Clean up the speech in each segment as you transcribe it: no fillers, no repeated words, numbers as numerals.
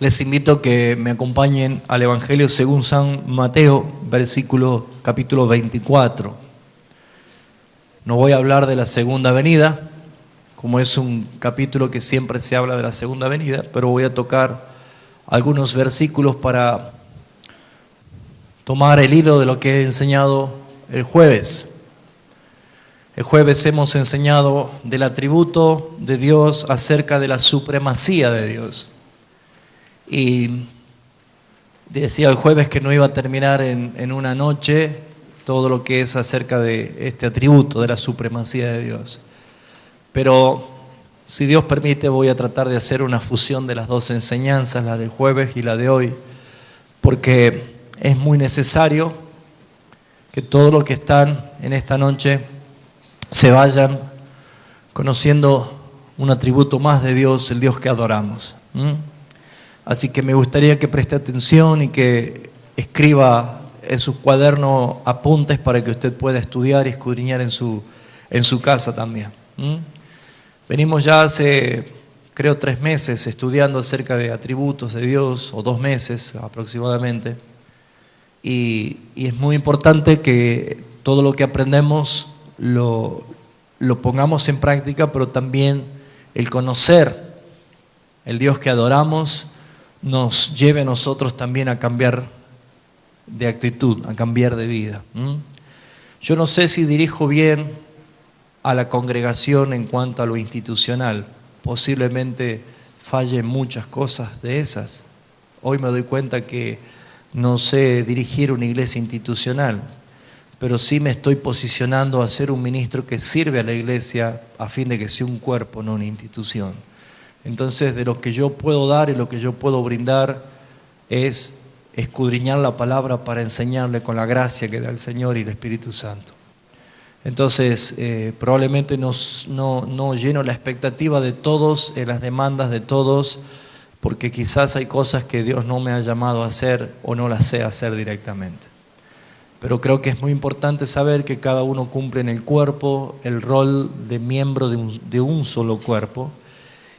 Les invito a que me acompañen al Evangelio según San Mateo, capítulo 24. No voy a hablar de la segunda venida, como es un capítulo que siempre se habla de la segunda venida, pero voy a tocar algunos versículos para tomar el hilo de lo que he enseñado el jueves. El jueves hemos enseñado del atributo de Dios acerca de la supremacía de Dios. Y decía el jueves que no iba a terminar en una noche todo lo que es acerca de este atributo de la supremacía de Dios. Pero si Dios permite voy a tratar de hacer una fusión de las dos enseñanzas, la del jueves y la de hoy, porque es muy necesario que todos los que están en esta noche se vayan conociendo un atributo más de Dios, el Dios que adoramos. Así que me gustaría que preste atención y que escriba en sus cuadernos apuntes para que usted pueda estudiar y escudriñar en su casa también. Venimos ya hace, creo, 3 meses estudiando acerca de atributos de Dios, o 2 meses aproximadamente. Y es muy importante que todo lo que aprendemos lo pongamos en práctica, pero también el conocer el Dios que adoramos nos lleve a nosotros también a cambiar de actitud, a cambiar de vida. Yo no sé si dirijo bien a la congregación en cuanto a lo institucional. Posiblemente falle muchas cosas de esas. Hoy me doy cuenta que no sé dirigir una iglesia institucional, pero sí me estoy posicionando a ser un ministro que sirve a la iglesia a fin de que sea un cuerpo, no una institución. Entonces, de lo que yo puedo dar y lo que yo puedo brindar es escudriñar la palabra para enseñarle con la gracia que da el Señor y el Espíritu Santo. Entonces, probablemente no lleno la expectativa de todos, las demandas de todos, porque quizás hay cosas que Dios no me ha llamado a hacer o no las sé hacer directamente. Pero creo que es muy importante saber que cada uno cumple en el cuerpo el rol de miembro de un solo cuerpo.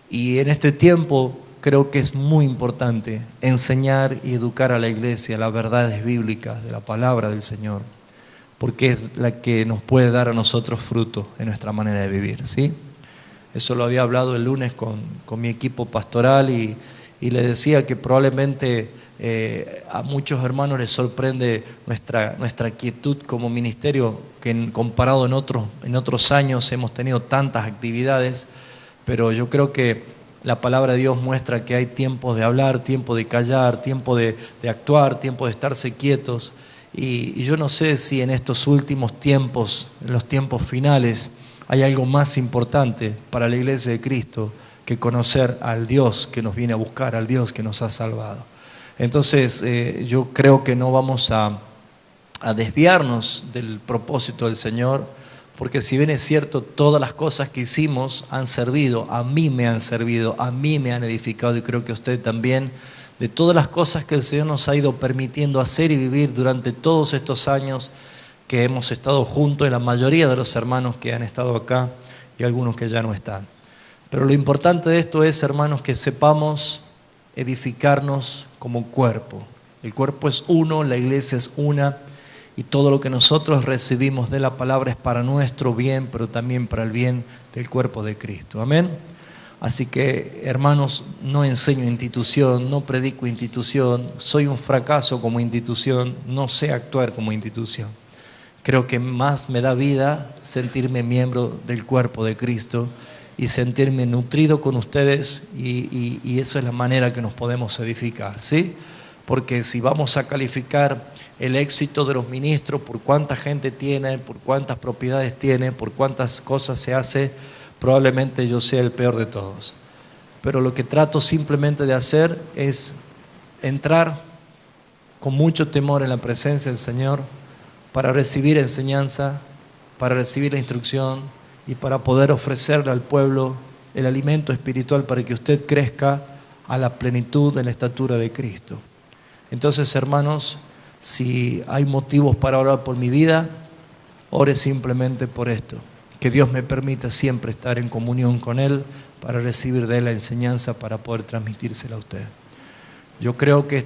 Y en este tiempo creo que es muy importante enseñar y educar a la iglesia las verdades bíblicas de la palabra del Señor, porque es la que nos puede dar a nosotros fruto en nuestra manera de vivir, ¿sí? Eso lo había hablado el lunes con mi equipo pastoral y le decía que probablemente a muchos hermanos les sorprende nuestra quietud como ministerio, que comparado en otros años hemos tenido tantas actividades. Pero yo creo que la palabra de Dios muestra que hay tiempos de hablar, tiempo de callar, tiempo de actuar, tiempo de estarse quietos. Y yo no sé si en estos últimos tiempos, en los tiempos finales, hay algo más importante para la iglesia de Cristo que conocer al Dios que nos viene a buscar, al Dios que nos ha salvado. Entonces yo creo que no vamos a desviarnos del propósito del Señor, porque si bien es cierto, todas las cosas que hicimos han servido, a mí me han servido, a mí me han edificado y creo que a usted también, de todas las cosas que el Señor nos ha ido permitiendo hacer y vivir durante todos estos años que hemos estado juntos, y la mayoría de los hermanos que han estado acá y algunos que ya no están. Pero lo importante de esto es, hermanos, que sepamos edificarnos como cuerpo. El cuerpo es uno, la iglesia es una. Y todo lo que nosotros recibimos de la palabra es para nuestro bien, pero también para el bien del cuerpo de Cristo. Amén. Así que, hermanos, no enseño institución, no predico institución, soy un fracaso como institución, no sé actuar como institución. Creo que más me da vida sentirme miembro del cuerpo de Cristo y sentirme nutrido con ustedes y eso es la manera que nos podemos edificar, ¿sí? Porque si vamos a calificar el éxito de los ministros por cuánta gente tiene, por cuántas propiedades tiene, por cuántas cosas se hace, probablemente yo sea el peor de todos. Pero lo que trato simplemente de hacer es entrar con mucho temor en la presencia del Señor para recibir enseñanza, para recibir la instrucción y para poder ofrecerle al pueblo el alimento espiritual para que usted crezca a la plenitud de la estatura de Cristo. Entonces, hermanos, si hay motivos para orar por mi vida, ore simplemente por esto. Que Dios me permita siempre estar en comunión con Él para recibir de Él la enseñanza para poder transmitírsela a usted. Yo creo que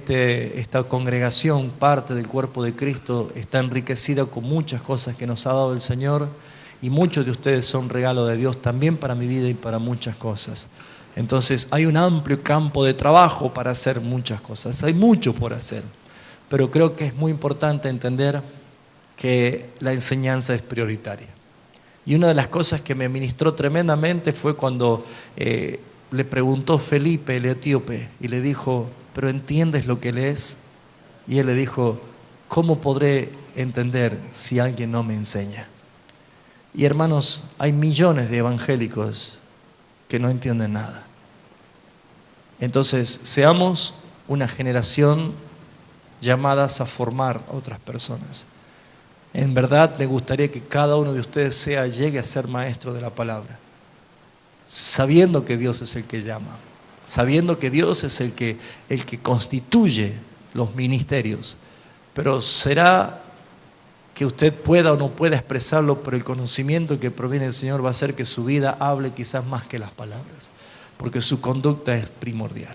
esta congregación, parte del cuerpo de Cristo, está enriquecida con muchas cosas que nos ha dado el Señor, y muchos de ustedes son regalo de Dios también para mi vida y para muchas cosas. Entonces hay un amplio campo de trabajo para hacer muchas cosas, hay mucho por hacer, pero creo que es muy importante entender que la enseñanza es prioritaria. Y una de las cosas que me ministró tremendamente fue cuando le preguntó Felipe, el etíope, y le dijo: ¿pero entiendes lo que lees? Y él le dijo: ¿cómo podré entender si alguien no me enseña? Y hermanos, hay millones de evangélicos que no entienden nada. Entonces, seamos una generación llamadas a formar a otras personas. En verdad me gustaría que cada uno de ustedes llegue a ser maestro de la palabra, sabiendo que Dios es el que llama, sabiendo que Dios es el que constituye los ministerios. Pero será que usted pueda o no pueda expresarlo, pero el conocimiento que proviene del Señor va a hacer que su vida hable quizás más que las palabras, porque su conducta es primordial,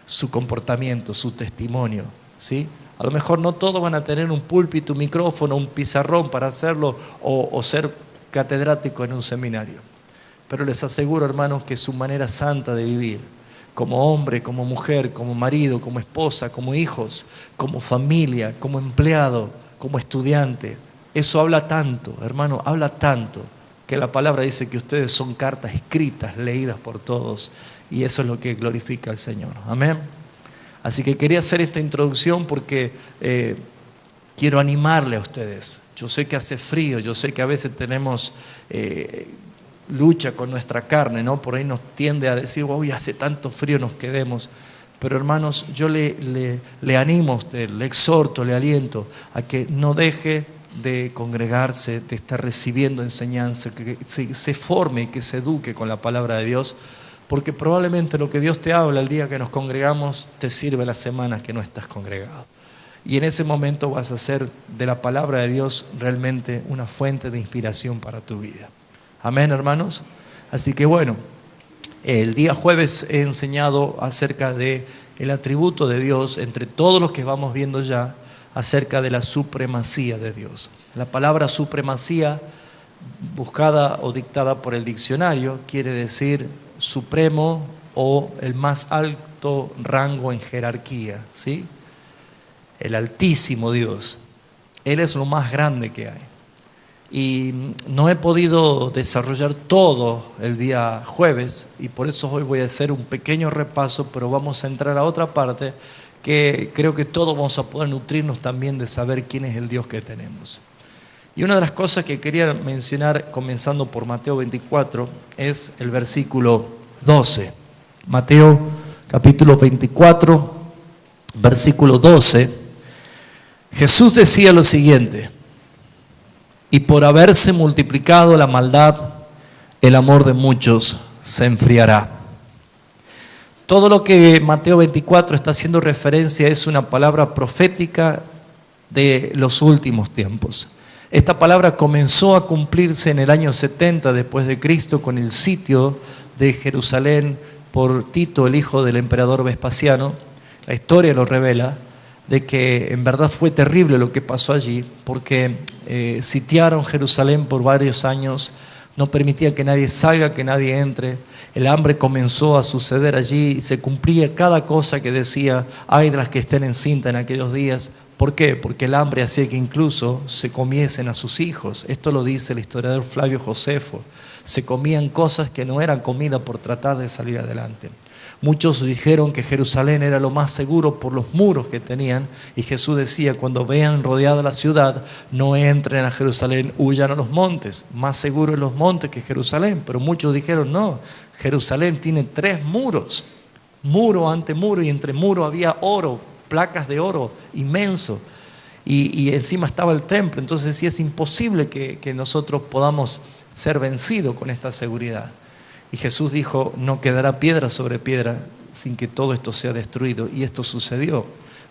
su comportamiento, su testimonio, ¿sí? A lo mejor no todos van a tener un púlpito, un micrófono, un pizarrón para hacerlo, o ser catedrático en un seminario. Pero les aseguro, hermanos, que su manera santa de vivir, como hombre, como mujer, como marido, como esposa, como hijos, como familia, como empleado, como estudiante, eso habla tanto, hermano, habla tanto, que la palabra dice que ustedes son cartas escritas, leídas por todos, y eso es lo que glorifica al Señor. Amén. Así que quería hacer esta introducción porque quiero animarle a ustedes. Yo sé que hace frío, yo sé que a veces tenemos lucha con nuestra carne, ¿no? Por ahí nos tiende a decir: uy, hace tanto frío, nos quedemos. Pero hermanos, yo le animo a usted, le exhorto, le aliento a que no deje de congregarse, de estar recibiendo enseñanza, que se forme y que se eduque con la palabra de Dios, porque probablemente lo que Dios te habla el día que nos congregamos te sirve las semanas que no estás congregado. Y en ese momento vas a hacer de la palabra de Dios realmente una fuente de inspiración para tu vida. Amén, hermanos. Así que bueno, el día jueves he enseñado acerca del atributo de Dios entre todos los que vamos viendo ya, acerca de la supremacía de Dios. La palabra supremacía, buscada o dictada por el diccionario, quiere decir supremo o el más alto rango en jerarquía, ¿sí? El altísimo Dios. Él es lo más grande que hay. Y no he podido desarrollar todo el día jueves, y por eso hoy voy a hacer un pequeño repaso, pero vamos a entrar a otra parte que creo que todos vamos a poder nutrirnos también de saber quién es el Dios que tenemos. Y una de las cosas que quería mencionar, comenzando por Mateo 24, es el versículo 12. Mateo capítulo 24, versículo 12. Jesús decía lo siguiente: y por haberse multiplicado la maldad, el amor de muchos se enfriará. Todo lo que Mateo 24 está haciendo referencia es una palabra profética de los últimos tiempos. Esta palabra comenzó a cumplirse en el año 70 después de Cristo con el sitio de Jerusalén por Tito, el hijo del emperador Vespasiano. La historia lo revela, de que en verdad fue terrible lo que pasó allí, porque sitiaron Jerusalén por varios años, no permitía que nadie salga, que nadie entre. El hambre comenzó a suceder allí y se cumplía cada cosa que decía: ay de las que estén encintas en aquellos días. ¿Por qué? Porque el hambre hacía que incluso se comiesen a sus hijos. Esto lo dice el historiador Flavio Josefo. Se comían cosas que no eran comida por tratar de salir adelante. Muchos dijeron que Jerusalén era lo más seguro por los muros que tenían, y Jesús decía: cuando vean rodeada la ciudad, no entren a Jerusalén, huyan a los montes. Más seguro en los montes que Jerusalén. Pero muchos dijeron: no, Jerusalén tiene 3 muros, muro ante muro, y entre muros había oro, placas de oro inmenso, y encima estaba el templo. Entonces sí, es imposible que nosotros podamos ser vencidos con esta seguridad. Y Jesús dijo: no quedará piedra sobre piedra sin que todo esto sea destruido. Y esto sucedió.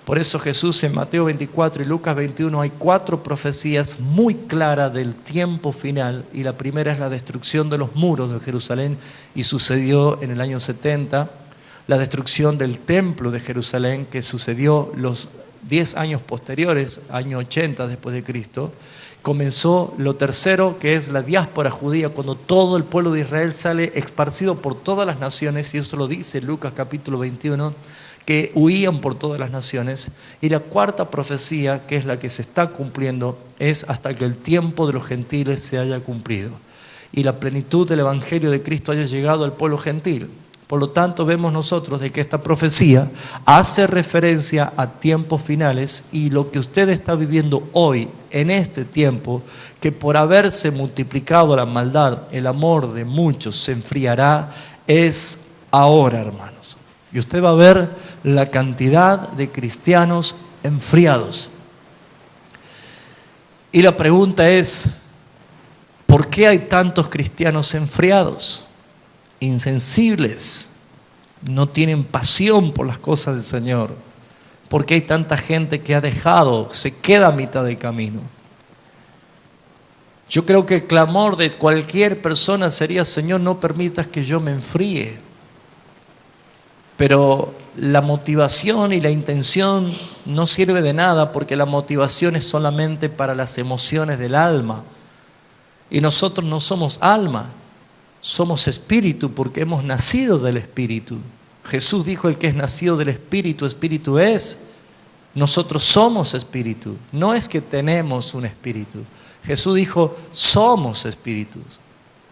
Por eso Jesús en Mateo 24 y Lucas 21 hay 4 profecías muy claras del tiempo final. Y la primera es la destrucción de los muros de Jerusalén, y sucedió en el año 70. la destrucción del templo de Jerusalén que sucedió los 10 años posteriores, año 80 después de Cristo. Comenzó lo tercero, que es la diáspora judía, cuando todo el pueblo de Israel sale esparcido por todas las naciones, y eso lo dice Lucas capítulo 21, que huían por todas las naciones. Y la cuarta profecía, que es la que se está cumpliendo, es hasta que el tiempo de los gentiles se haya cumplido y la plenitud del evangelio de Cristo haya llegado al pueblo gentil. Por lo tanto, vemos nosotros de que esta profecía hace referencia a tiempos finales, y lo que usted está viviendo hoy, en este tiempo, que por haberse multiplicado la maldad, el amor de muchos se enfriará, es ahora, hermanos. Y usted va a ver la cantidad de cristianos enfriados. Y la pregunta es, ¿por qué hay tantos cristianos enfriados, insensibles, no tienen pasión por las cosas del Señor? ¿Por qué hay tanta gente que ha dejado, se queda a mitad del camino? Yo creo que el clamor de cualquier persona sería: Señor, no permitas que yo me enfríe. Pero la motivación y la intención no sirve de nada, porque la motivación es solamente para las emociones del alma. Y nosotros no somos alma, somos espíritu, porque hemos nacido del espíritu. Jesús dijo: el que es nacido del espíritu, espíritu es. Nosotros somos espíritu, no es que tenemos un espíritu. Jesús dijo: somos espíritus,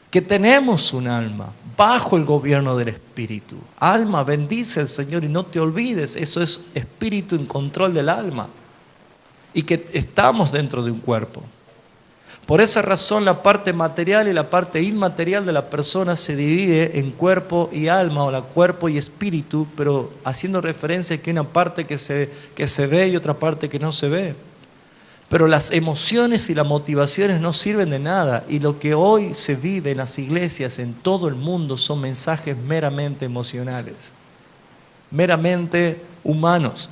que tenemos un alma bajo el gobierno del espíritu. Alma, bendice al Señor y no te olvides, eso es espíritu en control del alma, y que estamos dentro de un cuerpo. Por esa razón, la parte material y la parte inmaterial de la persona se divide en cuerpo y alma, o la cuerpo y espíritu, pero haciendo referencia a que hay una parte que se ve y otra parte que no se ve. Pero las emociones y las motivaciones no sirven de nada, y lo que hoy se vive en las iglesias en todo el mundo son mensajes meramente emocionales, meramente humanos.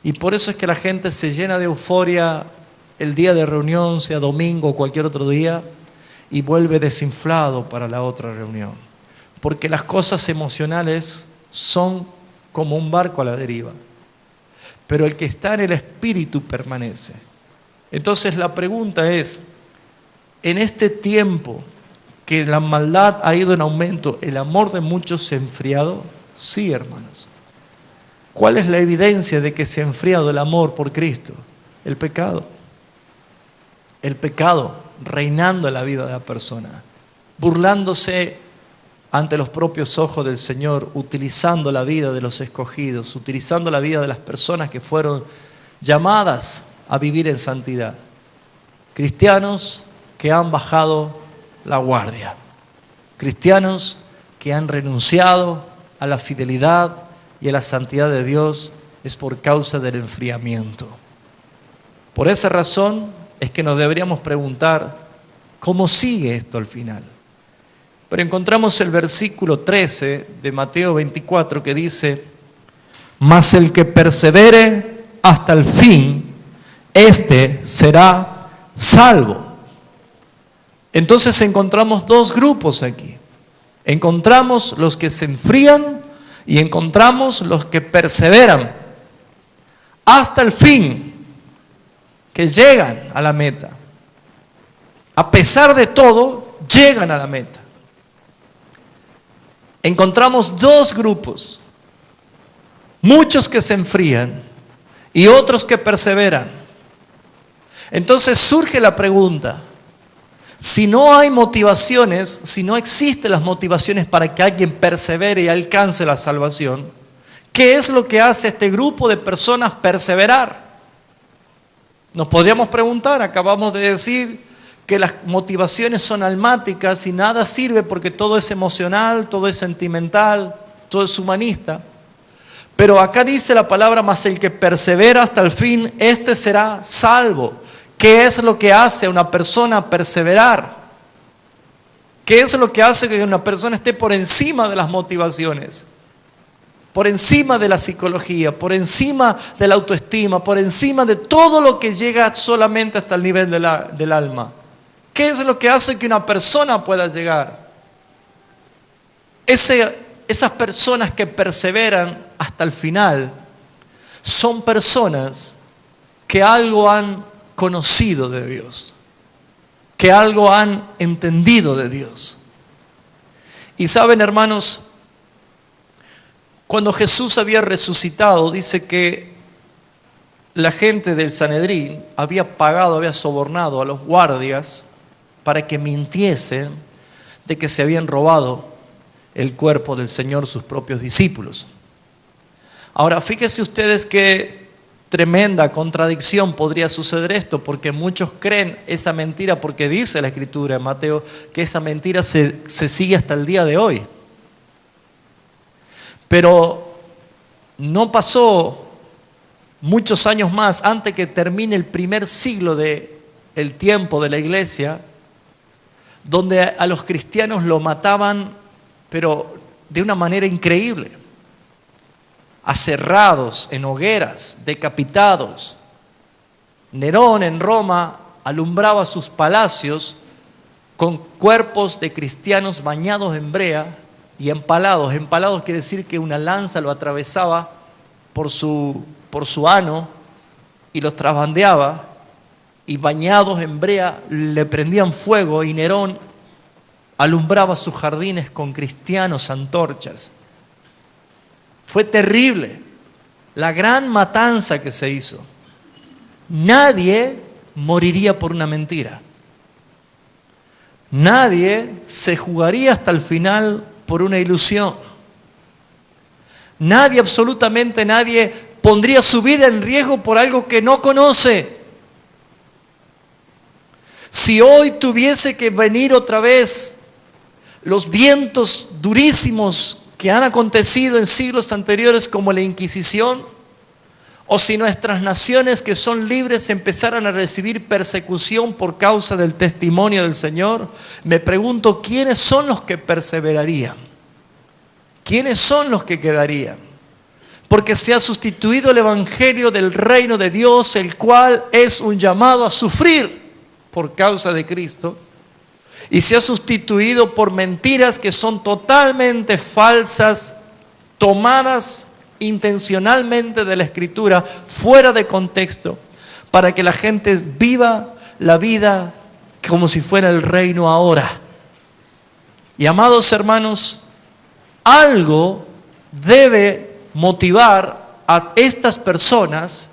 Y por eso es que la gente se llena de euforia el día de reunión, sea domingo o cualquier otro día, y vuelve desinflado para la otra reunión. Porque las cosas emocionales son como un barco a la deriva, pero el que está en el espíritu permanece. Entonces la pregunta es, en este tiempo que la maldad ha ido en aumento, ¿el amor de muchos se ha enfriado? Sí, hermanos. ¿Cuál es la evidencia de que se ha enfriado el amor por Cristo? El pecado. El pecado reinando en la vida de la persona, burlándose ante los propios ojos del Señor, utilizando la vida de los escogidos, utilizando la vida de las personas que fueron llamadas a vivir en santidad. Cristianos que han bajado la guardia, cristianos que han renunciado a la fidelidad y a la santidad de Dios, es por causa del enfriamiento. Por esa razón es que nos deberíamos preguntar, ¿cómo sigue esto al final? Pero encontramos el versículo 13 de Mateo 24 que dice: mas el que persevere hasta el fin, este será salvo. Entonces encontramos dos grupos aquí. Encontramos los que se enfrían y encontramos los que perseveran hasta el fin, que llegan a la meta. A pesar de todo, llegan a la meta. Encontramos dos grupos: muchos que se enfrían y otros que perseveran. Entonces surge la pregunta: si no hay motivaciones, si no existen las motivaciones para que alguien persevere y alcance la salvación, ¿qué es lo que hace este grupo de personas perseverar? Nos podríamos preguntar, acabamos de decir que las motivaciones son almáticas y nada sirve porque todo es emocional, todo es sentimental, todo es humanista. Pero acá dice la palabra: mas el que persevera hasta el fin, este será salvo. ¿Qué es lo que hace a una persona perseverar? ¿Qué es lo que hace que una persona esté por encima de las motivaciones? Por encima de la psicología, por encima de la autoestima, por encima de todo lo que llega solamente hasta el nivel del alma. ¿Qué es lo que hace que una persona pueda llegar? Ese esas personas que perseveran hasta el final, son personas que algo han conocido de Dios, que algo han entendido de Dios. Y saben, hermanos, cuando Jesús había resucitado, dice que la gente del Sanedrín había pagado, había sobornado a los guardias para que mintiesen de que se habían robado el cuerpo del Señor sus propios discípulos. Ahora, fíjense ustedes qué tremenda contradicción podría suceder esto, porque muchos creen esa mentira, porque dice la Escritura en Mateo que esa mentira se sigue hasta el día de hoy. Pero no pasó muchos años más antes que termine el primer siglo del tiempo de la iglesia, donde a los cristianos lo mataban, pero de una manera increíble, aserrados en hogueras, decapitados. Nerón en Roma alumbraba sus palacios con cuerpos de cristianos bañados en brea y empalados. Empalados quiere decir que una lanza lo atravesaba por su ano y los trasbandeaba, y bañados en brea le prendían fuego, y Nerón alumbraba sus jardines con cristianos antorchas. Fue terrible la gran matanza que se hizo. Nadie moriría por una mentira. Nadie se jugaría hasta el final por una ilusión. Nadie, absolutamente nadie, pondría su vida en riesgo por algo que no conoce. Si hoy tuviese que venir otra vez los vientos durísimos que han acontecido en siglos anteriores, como la Inquisición, o si nuestras naciones que son libres empezaran a recibir persecución por causa del testimonio del Señor, me pregunto, ¿quiénes son los que perseverarían? ¿Quiénes son los que quedarían? Porque se ha sustituido el evangelio del reino de Dios, el cual es un llamado a sufrir por causa de Cristo, y se ha sustituido por mentiras que son totalmente falsas, tomadas intencionalmente de la Escritura, fuera de contexto, para que la gente viva la vida como si fuera el reino ahora. Y amados hermanos, algo debe motivar a estas personas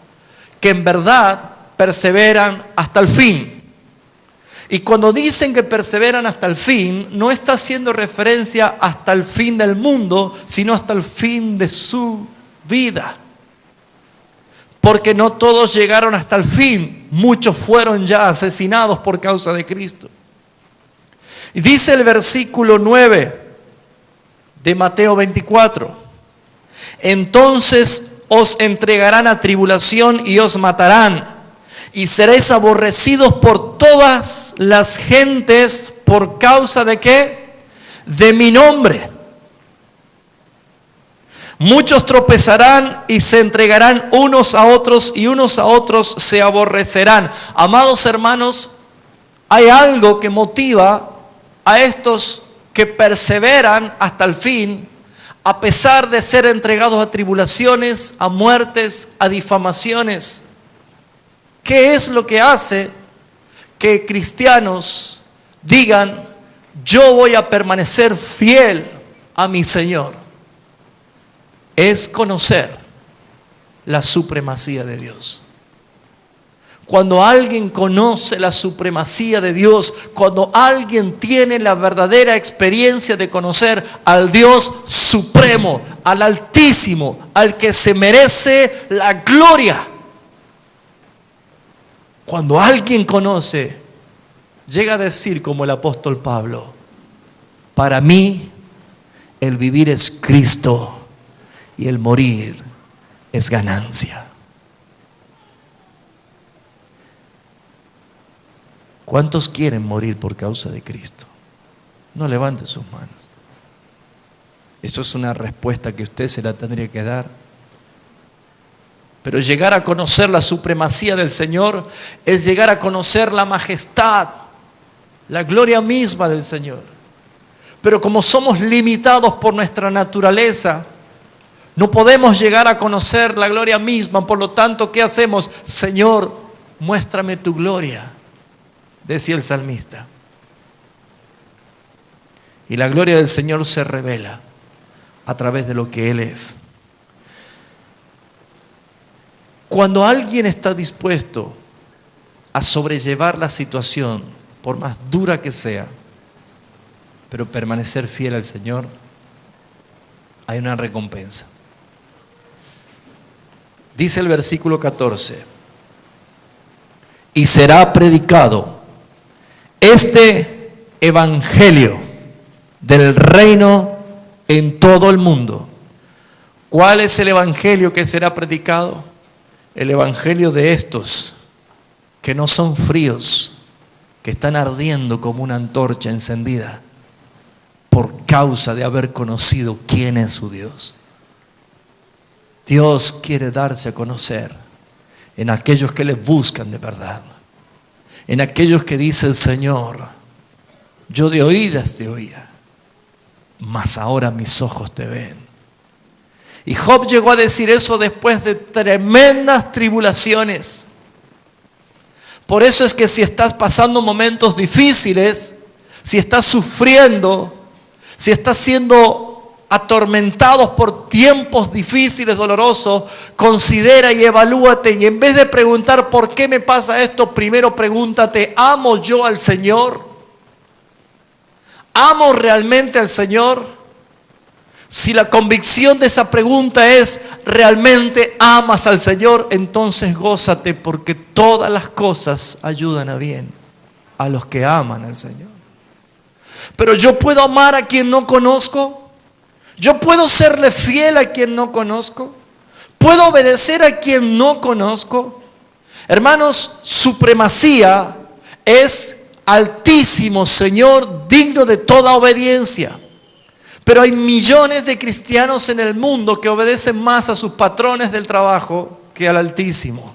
que en verdad perseveran hasta el fin. Y cuando dicen que perseveran hasta el fin, no está haciendo referencia hasta el fin del mundo, sino hasta el fin de su vida. Porque no todos llegaron hasta el fin, muchos fueron ya asesinados por causa de Cristo. Y dice el versículo 9 de Mateo 24: entonces os entregarán a tribulación y os matarán, y seréis aborrecidos por todas las gentes por causa de ¿qué? De mi nombre. Muchos tropezarán y se entregarán unos a otros, y unos a otros se aborrecerán. Amados hermanos, hay algo que motiva a estos que perseveran hasta el fin, a pesar de ser entregados a tribulaciones, a muertes, a difamaciones. ¿Qué es lo que hace que cristianos digan, yo voy a permanecer fiel a mi Señor? Es conocer la supremacía de Dios. Cuando alguien conoce la supremacía de Dios, cuando alguien tiene la verdadera experiencia de conocer al Dios supremo, al Altísimo, al que se merece la gloria, cuando alguien conoce, llega a decir como el apóstol Pablo, para mí el vivir es Cristo y el morir es ganancia. ¿Cuántos quieren morir por causa de Cristo? No levante sus manos. Eso es una respuesta que usted se la tendría que dar. Pero llegar a conocer la supremacía del Señor es llegar a conocer la majestad, la gloria misma del Señor. Pero como somos limitados por nuestra naturaleza, no podemos llegar a conocer la gloria misma. Por lo tanto, ¿qué hacemos? Señor, muéstrame tu gloria, decía el salmista. Y la gloria del Señor se revela a través de lo que Él es. Cuando alguien está dispuesto a sobrellevar la situación, por más dura que sea, pero permanecer fiel al Señor, hay una recompensa. Dice el versículo 14: y será predicado este evangelio del reino en todo el mundo. ¿Cuál es el evangelio que será predicado? El evangelio de estos que no son fríos, que están ardiendo como una antorcha encendida por causa de haber conocido quién es su Dios. Dios quiere darse a conocer en aquellos que le buscan de verdad, en aquellos que dicen: Señor, yo de oídas te oía, mas ahora mis ojos te ven. Y Job llegó a decir eso después de tremendas tribulaciones. Por eso es que si estás pasando momentos difíciles, si estás sufriendo, si estás siendo atormentados por tiempos difíciles, dolorosos, considera y evalúate, y en vez de preguntar ¿por qué me pasa esto?, primero pregúntate: ¿amo yo al Señor? ¿Amo realmente al Señor? Si la convicción de esa pregunta es: ¿realmente amas al Señor?, entonces gózate, porque todas las cosas ayudan a bien a los que aman al Señor. Pero yo puedo amar a quien no conozco. Yo puedo serle fiel a quien no conozco. Puedo obedecer a quien no conozco. Hermanos, supremacía es altísimo, Señor, digno de toda obediencia. Pero hay millones de cristianos en el mundo que obedecen más a sus patrones del trabajo que al Altísimo,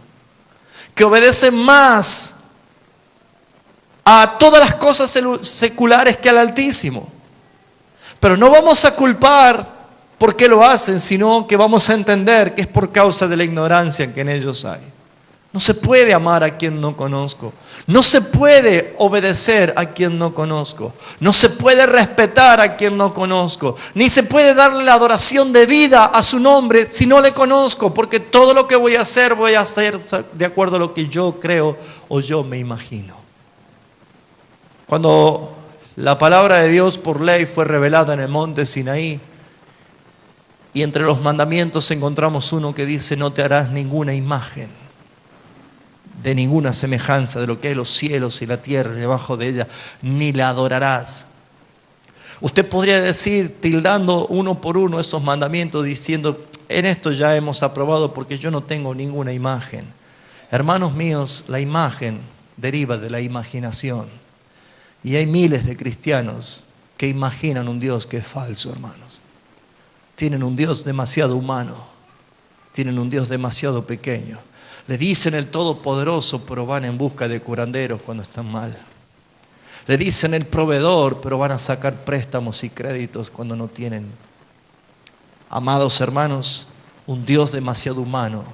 que obedecen más a todas las cosas seculares que al Altísimo. Pero no vamos a culpar por qué lo hacen, sino que vamos a entender que es por causa de la ignorancia que en ellos hay. No se puede amar a quien no conozco. No se puede obedecer a quien no conozco. No se puede respetar a quien no conozco. Ni se puede darle la adoración de vida a su nombre si no le conozco. Porque todo lo que voy a hacer de acuerdo a lo que yo creo o yo me imagino. Cuando la palabra de Dios por ley fue revelada en el monte Sinaí, y entre los mandamientos encontramos uno que dice: no te harás ninguna imagen de ninguna semejanza de lo que hay en los cielos y la tierra debajo de ella, ni la adorarás. Usted podría decir, tildando uno por uno esos mandamientos, diciendo: en esto ya hemos aprobado porque yo no tengo ninguna imagen. Hermanos míos, la imagen deriva de la imaginación. Y hay miles de cristianos que imaginan un Dios que es falso, hermanos. Tienen un Dios demasiado humano. Tienen un Dios demasiado pequeño. Le dicen el Todopoderoso, pero van en busca de curanderos cuando están mal. Le dicen el proveedor, pero van a sacar préstamos y créditos cuando no tienen. Amados hermanos, un Dios demasiado humano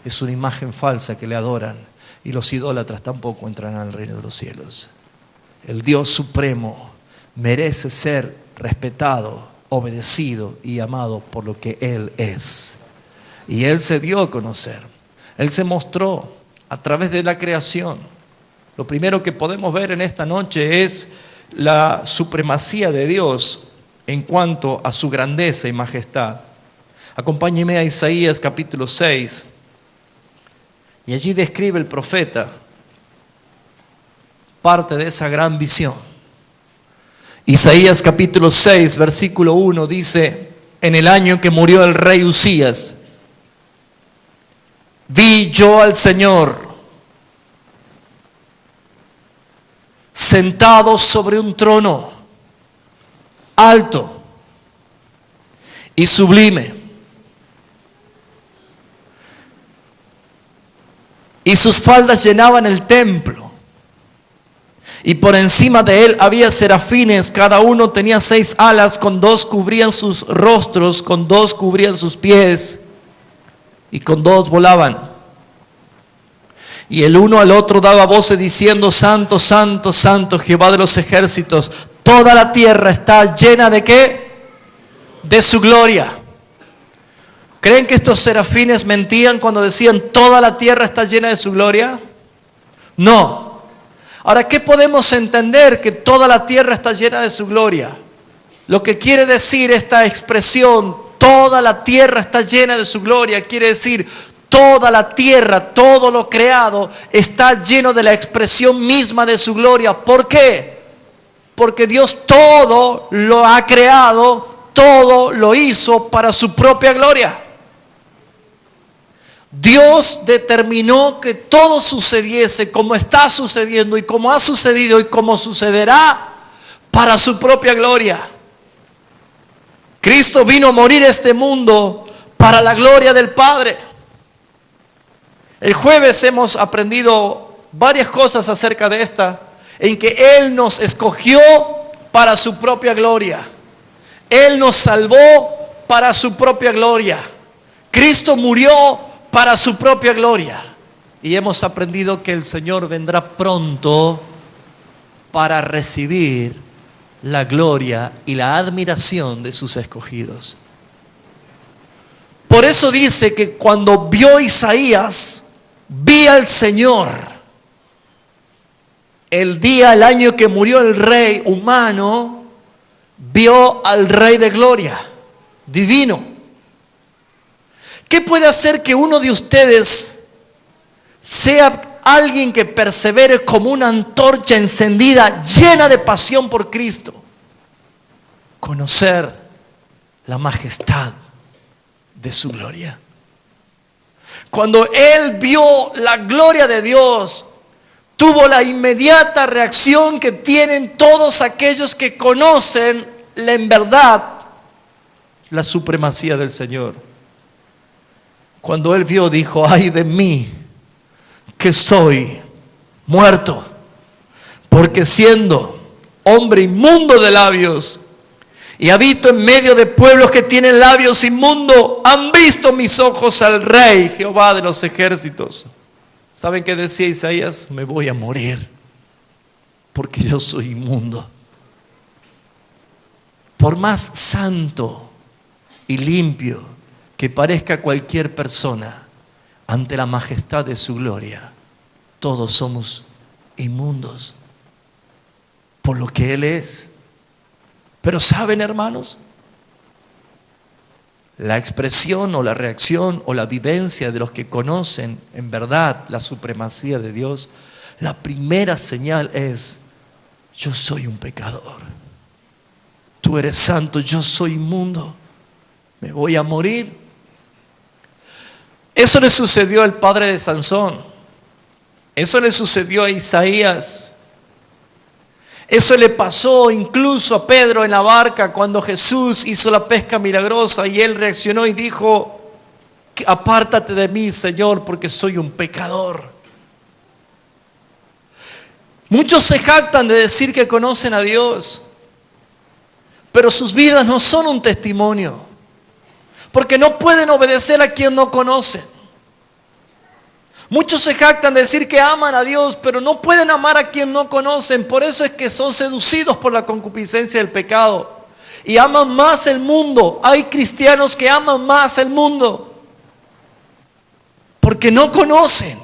es una imagen falsa que le adoran, y los idólatras tampoco entrarán al reino de los cielos. El Dios supremo merece ser respetado, obedecido y amado por lo que Él es. Y Él se dio a conocer. Él se mostró a través de la creación. Lo primero que podemos ver en esta noche es la supremacía de Dios en cuanto a su grandeza y majestad. Acompáñeme a Isaías capítulo 6. Y allí describe el profeta parte de esa gran visión. Isaías capítulo 6, versículo 1 dice: en el año que murió el rey Usías, vi yo al Señor sentado sobre un trono alto y sublime, y sus faldas llenaban el templo, Y por encima de él había serafines, cada uno tenía 6 alas, con 2 cubrían sus rostros, con 2 cubrían sus pies, y con 2 volaban. Y el uno al otro daba voces diciendo: Santo, Santo, Santo, Jehová de los ejércitos, toda la tierra está llena ¿de qué? De su gloria. ¿Creen que estos serafines mentían cuando decían toda la tierra está llena de su gloria? No. Ahora, ¿qué podemos entender que toda la tierra está llena de su gloria? Lo que quiere decir esta expresión, toda la tierra está llena de su gloria, quiere decir toda la tierra, todo lo creado está lleno de la expresión misma de su gloria. ¿Por qué? Porque Dios todo lo ha creado, todo lo hizo para su propia gloria. Dios determinó que todo sucediese como está sucediendo y como ha sucedido y como sucederá para su propia gloria. Cristo vino a morir a este mundo para la gloria del Padre. El jueves hemos aprendido varias cosas acerca de esta, en que Él nos escogió para su propia gloria. Él nos salvó para su propia gloria. Cristo murió para su propia gloria. Y hemos aprendido que el Señor vendrá pronto para recibir la gloria y la admiración de sus escogidos. Por eso dice que cuando vio Isaías, vi al Señor. El año que murió el rey humano, vio al Rey de gloria, divino. ¿Qué puede hacer que uno de ustedes sea alguien que persevere como una antorcha encendida, llena de pasión por Cristo? Conocer la majestad de su gloria. Cuando él vio la gloria de Dios, tuvo la inmediata reacción que tienen todos aquellos que conocen en verdad la supremacía del Señor. Cuando él vio, dijo: ay de mí, que soy muerto, porque siendo hombre inmundo de labios y habito en medio de pueblos que tienen labios inmundos, han visto mis ojos al Rey, Jehová de los ejércitos. ¿Saben qué decía Isaías? Me voy a morir, porque yo soy inmundo. Por más santo y limpio que parezca cualquier persona, ante la majestad de su gloria, todos somos inmundos por lo que Él es. Pero ¿saben, hermanos? La expresión o la reacción o la vivencia de los que conocen en verdad la supremacía de Dios, la primera señal es: yo soy un pecador. Tú eres santo, yo soy inmundo. Me voy a morir. Eso le sucedió al padre de Sansón. Eso le sucedió a Isaías. Eso le pasó incluso a Pedro en la barca cuando Jesús hizo la pesca milagrosa y él reaccionó y dijo: apártate de mí, Señor, porque soy un pecador. Muchos se jactan de decir que conocen a Dios, pero sus vidas no son un testimonio, porque no pueden obedecer a quien no conocen. Muchos se jactan de decir que aman a Dios, pero no pueden amar a quien no conocen. Por eso es que son seducidos por la concupiscencia del pecado y aman más el mundo. Hay cristianos que aman más el mundo porque no conocen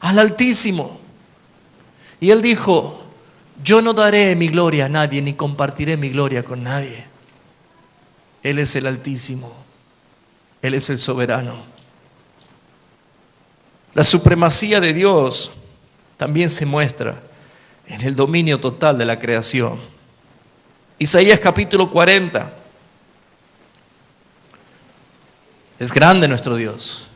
al Altísimo. Y Él dijo: yo no daré mi gloria a nadie, ni compartiré mi gloria con nadie. Él es el Altísimo. Él es el soberano. La supremacía de Dios también se muestra en el dominio total de la creación. Isaías capítulo 40. Es grande nuestro Dios.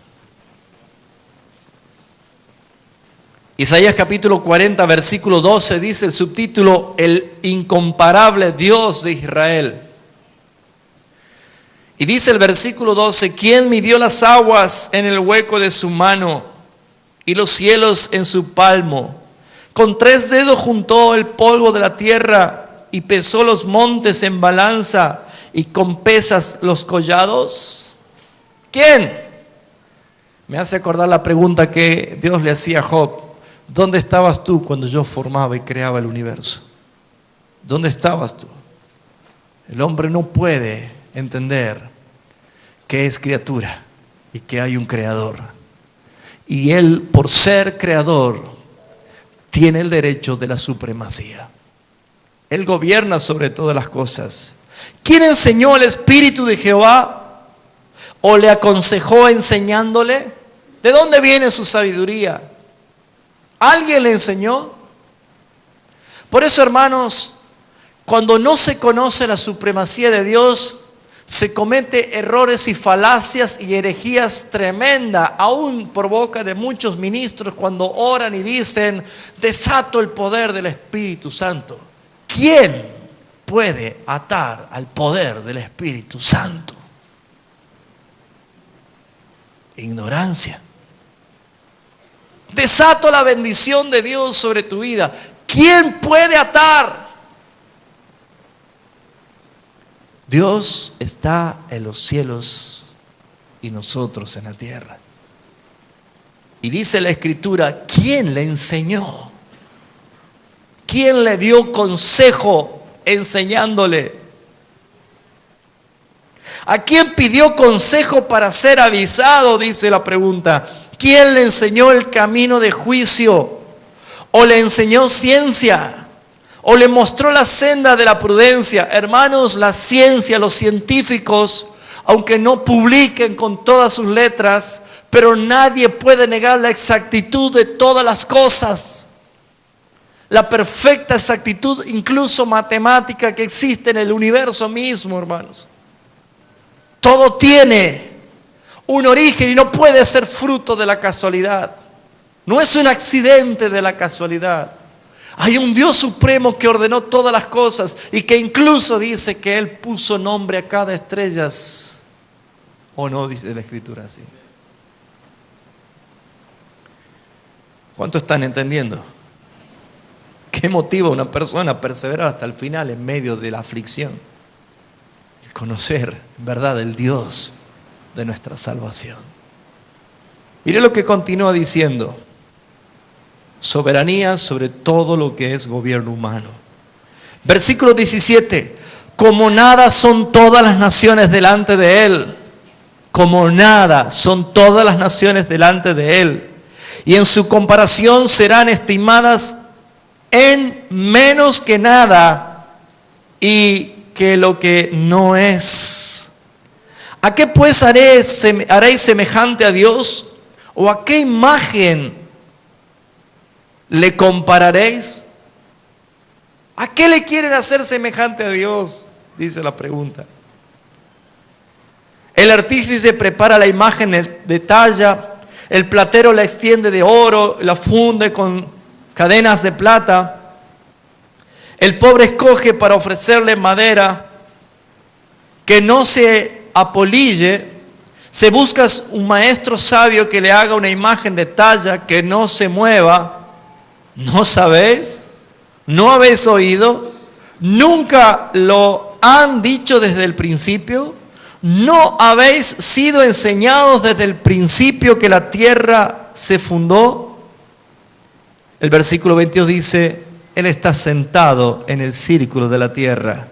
Isaías capítulo 40, versículo 12 dice el subtítulo: el incomparable Dios de Israel. Y dice el versículo 12: ¿quién midió las aguas en el hueco de su mano y los cielos en su palmo? Con 3 dedos juntó el polvo de la tierra y pesó los montes en balanza y con pesas los collados. ¿Quién? Me hace acordar la pregunta que Dios le hacía a Job. ¿Dónde estabas tú cuando yo formaba y creaba el universo? ¿Dónde estabas tú? El hombre no puede entender que es criatura y que hay un creador. Y él, por ser creador, tiene el derecho de la supremacía. Él gobierna sobre todas las cosas. ¿Quién enseñó el Espíritu de Jehová? ¿O le aconsejó enseñándole? ¿De dónde viene su sabiduría? ¿Alguien le enseñó? Por eso, hermanos, cuando no se conoce la supremacía de Dios, se comete errores y falacias y herejías tremendas, aún por boca de muchos ministros cuando oran y dicen: desato el poder del Espíritu Santo. ¿Quién puede atar al poder del Espíritu Santo? Ignorancia. Desato la bendición de Dios sobre tu vida. ¿Quién puede atar? Dios está en los cielos y nosotros en la tierra. Y dice la Escritura, ¿quién le enseñó? ¿Quién le dio consejo enseñándole? ¿A quién pidió consejo para ser avisado? Dice la pregunta. ¿Quién le enseñó el camino de juicio? ¿O le enseñó ciencia? ¿O le mostró la senda de la prudencia? Hermanos, la ciencia, los científicos, aunque no publiquen con todas sus letras, pero nadie puede negar la exactitud de todas las cosas. La perfecta exactitud, incluso matemática, que existe en el universo mismo, hermanos. Todo tiene un origen y no puede ser fruto de la casualidad. No es un accidente de la casualidad. Hay un Dios supremo que ordenó todas las cosas y que incluso dice que Él puso nombre a cada estrella. ¿O no dice la Escritura así? ¿Cuánto están entendiendo? ¿Qué motiva a una persona a perseverar hasta el final en medio de la aflicción? El conocer, en verdad, el Dios de nuestra salvación. Mire lo que continúa diciendo. Soberanía sobre todo lo que es gobierno humano. Versículo 17. Como nada son todas las naciones delante de Él. Como nada son todas las naciones delante de Él. Y en su comparación serán estimadas en menos que nada y que lo que no es. ¿A qué pues haréis semejante a Dios? ¿O a qué imagen le compararéis? ¿A qué le quieren hacer semejante a Dios? Dice la pregunta. El artífice prepara la imagen de talla, el platero la extiende de oro, la funde con cadenas de plata. El pobre escoge para ofrecerle madera que no se apolille. Se busca un maestro sabio que le haga una imagen de talla que no se mueva. ¿No sabéis? ¿No habéis oído? ¿Nunca lo han dicho desde el principio? ¿No habéis sido enseñados desde el principio que la tierra se fundó? El versículo 22 dice, Él está sentado en el círculo de la tierra.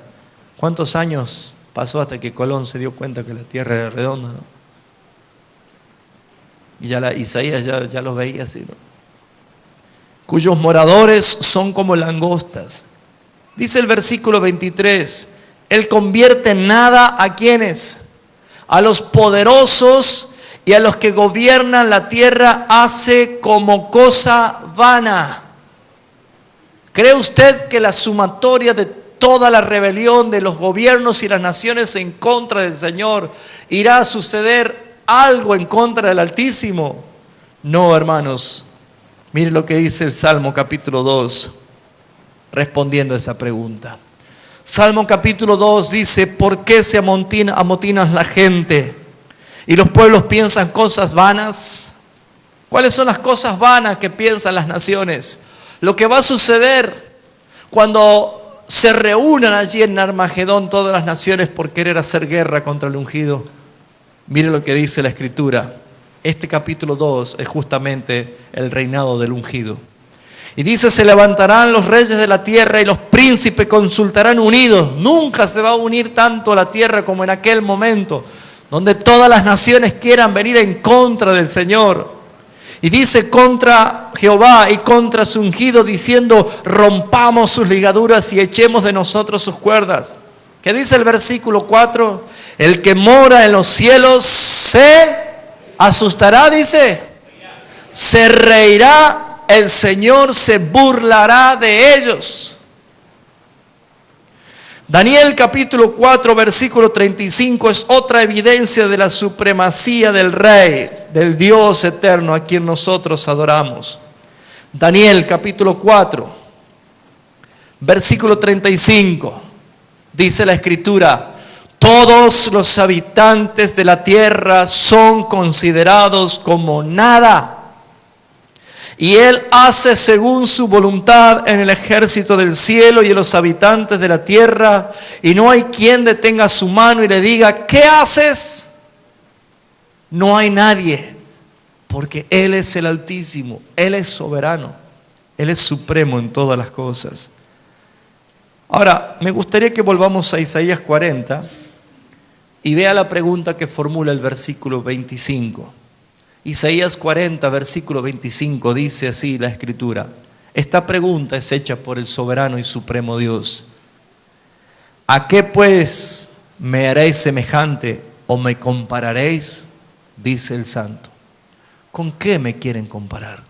¿Cuántos años pasó hasta que Colón se dio cuenta que la tierra era redonda, ¿no? Y ya Isaías ya lo veía así, ¿no? Cuyos moradores son como langostas. Dice el versículo 23, Él convierte en nada ¿a quiénes? A los poderosos y a los que gobiernan la tierra hace como cosa vana. ¿Cree usted que la sumatoria de toda la rebelión de los gobiernos y las naciones en contra del Señor irá a suceder algo en contra del Altísimo? No, hermanos. Mire lo que dice el Salmo capítulo 2, respondiendo a esa pregunta. Salmo capítulo 2 dice, ¿por qué se amotinas la gente y los pueblos piensan cosas vanas? ¿Cuáles son las cosas vanas que piensan las naciones? lo que va a suceder cuando se reúnan allí en Armagedón todas las naciones por querer hacer guerra contra el ungido. Mire lo que dice la Escritura. Este capítulo 2 es justamente el reinado del ungido. Y dice, se levantarán los reyes de la tierra y los príncipes consultarán unidos. Nunca se va a unir tanto la tierra como en aquel momento, donde todas las naciones quieran venir en contra del Señor. Y dice contra Jehová y contra su ungido, diciendo, rompamos sus ligaduras y echemos de nosotros sus cuerdas. ¿Qué dice el versículo 4? El que mora en los cielos se asustará, dice. Se reirá. El Señor se burlará de ellos. Daniel capítulo 4 versículo 35 es otra evidencia de la supremacía del Rey, del Dios eterno a quien nosotros adoramos. Daniel capítulo 4 versículo 35 dice la Escritura, todos los habitantes de la tierra son considerados como nada. Y Él hace según su voluntad en el ejército del cielo y en los habitantes de la tierra. Y no hay quien detenga su mano y le diga, ¿qué haces? No hay nadie, porque Él es el Altísimo, Él es soberano, Él es supremo en todas las cosas. Ahora, me gustaría que volvamos a Isaías 40 y vea la pregunta que formula el versículo 25. Isaías 40, versículo 25, dice así la Escritura. Esta pregunta es hecha por el soberano y supremo Dios. ¿A qué pues me haréis semejante o me compararéis? Dice el Santo. ¿Con qué me quieren comparar?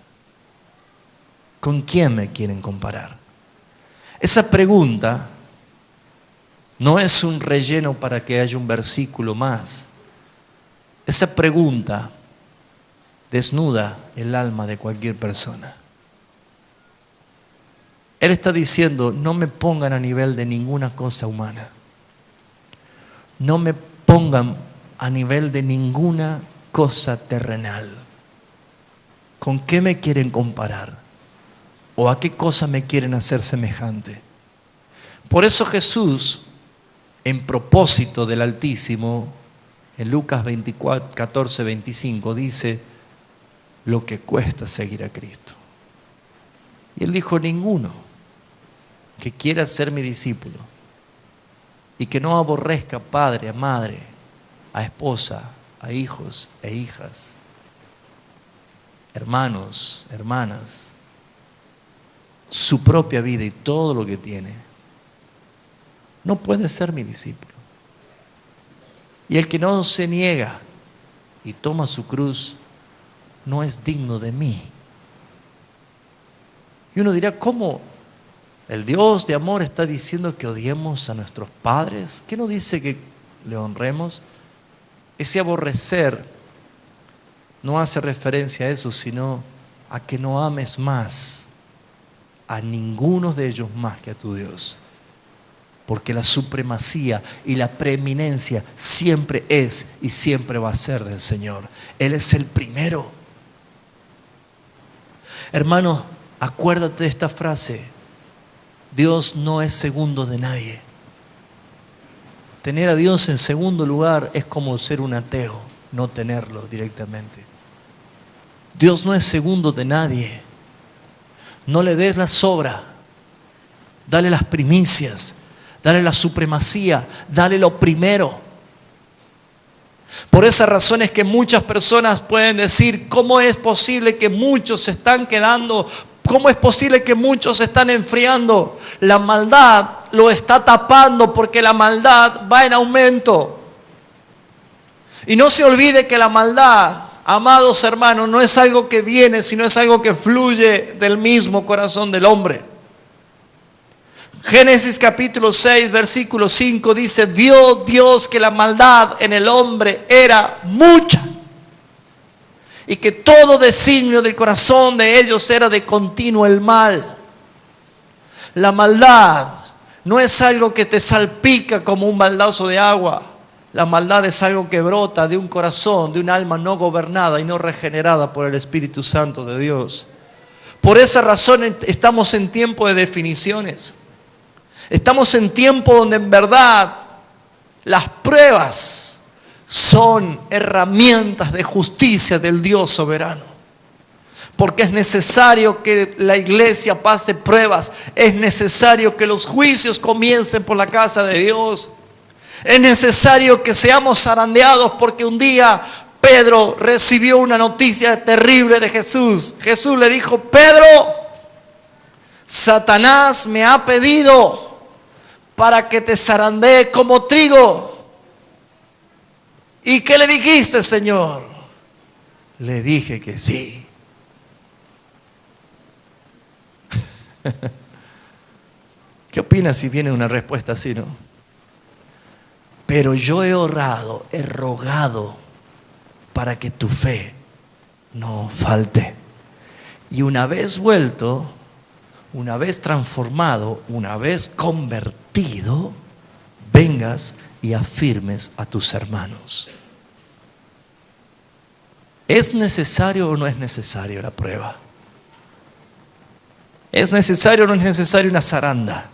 ¿Con quién me quieren comparar? Esa pregunta no es un relleno para que haya un versículo más. Esa pregunta desnuda el alma de cualquier persona. Él está diciendo, no me pongan a nivel de ninguna cosa humana. No me pongan a nivel de ninguna cosa terrenal. ¿Con qué me quieren comparar? ¿O a qué cosa me quieren hacer semejante? Por eso Jesús, en propósito del Altísimo, en Lucas 24, 14, 25, dice, lo que cuesta seguir a Cristo. Y Él dijo, ninguno que quiera ser mi discípulo y que no aborrezca a padre, a madre, a esposa, a hijos e hijas, hermanos, hermanas, su propia vida y todo lo que tiene, no puede ser mi discípulo. Y el que no se niega y toma su cruz no es digno de mí. Y uno dirá, ¿cómo el Dios de amor está diciendo que odiemos a nuestros padres? ¿Qué no dice que le honremos? Ese aborrecer no hace referencia a eso, sino a que no ames más a ninguno de ellos más que a tu Dios. Porque la supremacía y la preeminencia siempre es y siempre va a ser del Señor. Él es el primero. Hermano, acuérdate de esta frase. Dios no es segundo de nadie. Tener a Dios en segundo lugar es como ser un ateo, no tenerlo directamente. Dios no es segundo de nadie. No le des la sobra. Dale las primicias. Dale la supremacía. Dale lo primero. Por esa razón es que muchas personas pueden decir, ¿cómo es posible que muchos se están quedando? ¿Cómo es posible que muchos se están enfriando? La maldad lo está tapando porque la maldad va en aumento. Y no se olvide que la maldad, amados hermanos, no es algo que viene, sino es algo que fluye del mismo corazón del hombre. Génesis capítulo 6, versículo 5 dice, vio Dios que la maldad en el hombre era mucha y que todo designio del corazón de ellos era de continuo el mal. La maldad no es algo que te salpica como un baldazo de agua. La maldad es algo que brota de un corazón, de un alma no gobernada y no regenerada por el Espíritu Santo de Dios. Por esa razón estamos en tiempo de definiciones. Estamos en tiempo donde en verdad las pruebas son herramientas de justicia del Dios soberano. Porque es necesario que la iglesia pase pruebas. Es necesario que los juicios comiencen por la casa de Dios. Es necesario que seamos zarandeados porque un día Pedro recibió una noticia terrible de Jesús. Jesús le dijo: Pedro, Satanás me ha pedido para que te zarandee como trigo. ¿Y qué le dijiste, Señor? Le dije que sí. ¿Qué opinas si viene una respuesta así, no? Pero yo he orado, he rogado para que tu fe no falte. Y una vez vuelto, una vez transformado, una vez convertido, vengas y afirmes a tus hermanos. ¿Es necesario o no es necesario la prueba? ¿Es necesario o no es necesario una zaranda?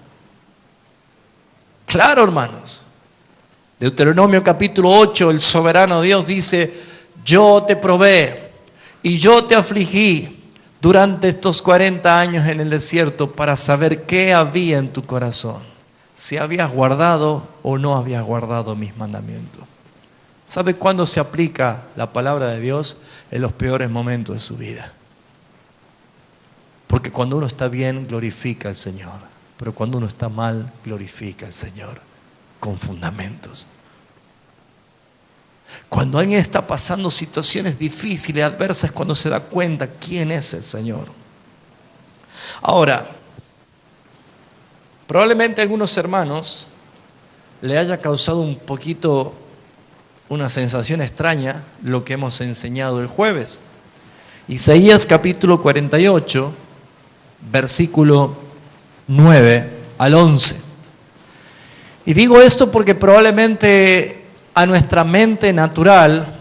Claro, hermanos. Deuteronomio capítulo 8, el soberano Dios dice: yo te probé y yo te afligí durante estos 40 años en el desierto para saber qué había en tu corazón, si habías guardado o no habías guardado mis mandamientos. ¿Sabe cuándo se aplica la palabra de Dios? En los peores momentos de su vida. Porque cuando uno está bien, glorifica al Señor. Pero cuando uno está mal, glorifica al Señor con fundamentos. Cuando alguien está pasando situaciones difíciles, adversas, cuando se da cuenta quién es el Señor. Ahora, probablemente a algunos hermanos le haya causado un poquito una sensación extraña lo que hemos enseñado el jueves. Isaías capítulo 48, versículo 9 al 11. Y digo esto porque probablemente a nuestra mente natural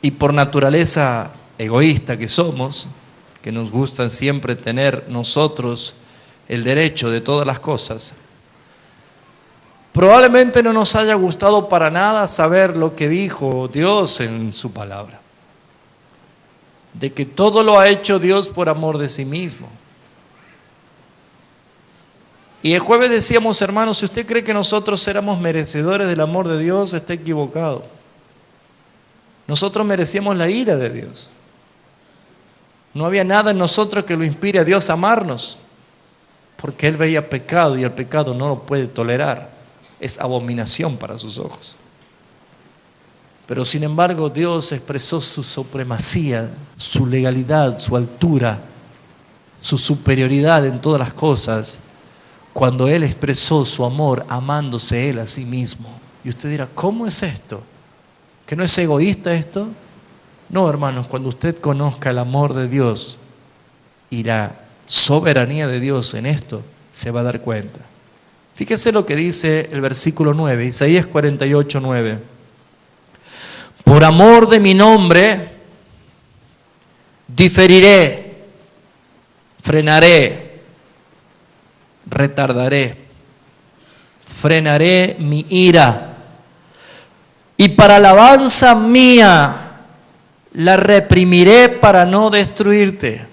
y por naturaleza egoísta que somos, que nos gusta siempre tener nosotros el derecho de todas las cosas, probablemente no nos haya gustado para nada saber lo que dijo Dios en su palabra. De que todo lo ha hecho Dios por amor de sí mismo. Y el jueves decíamos, hermanos, si usted cree que nosotros éramos merecedores del amor de Dios, está equivocado. Nosotros merecíamos la ira de Dios. No había nada en nosotros que lo inspire a Dios a amarnos, porque Él veía pecado y el pecado no lo puede tolerar. Es abominación para sus ojos. Pero sin embargo Dios expresó su supremacía, su legalidad, su altura, su superioridad en todas las cosas, cuando Él expresó su amor amándose Él a sí mismo. Y usted dirá, ¿cómo es esto? ¿Que no es egoísta esto? No, hermanos, cuando usted conozca el amor de Dios y la soberanía de Dios en esto, se va a dar cuenta. Fíjese lo que dice el versículo 9, Isaías 48, 9. Por amor de mi nombre, diferiré, frenaré, retardaré, frenaré mi ira. Y para alabanza mía, la reprimiré para no destruirte.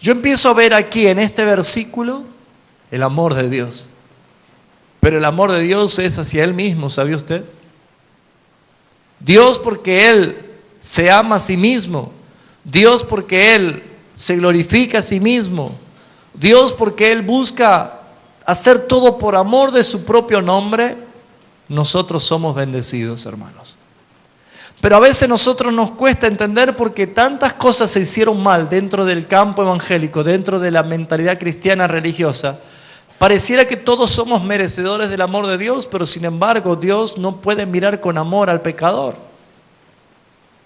Yo empiezo a ver aquí en este versículo el amor de Dios. Pero el amor de Dios es hacia Él mismo, ¿sabía usted? Dios porque Él se ama a sí mismo. Dios porque Él se glorifica a sí mismo. Dios porque Él busca hacer todo por amor de su propio nombre. Nosotros somos bendecidos, hermanos. Pero a veces a nosotros nos cuesta entender porque tantas cosas se hicieron mal dentro del campo evangélico, dentro de la mentalidad cristiana religiosa. Pareciera que todos somos merecedores del amor de Dios, pero sin embargo Dios no puede mirar con amor al pecador.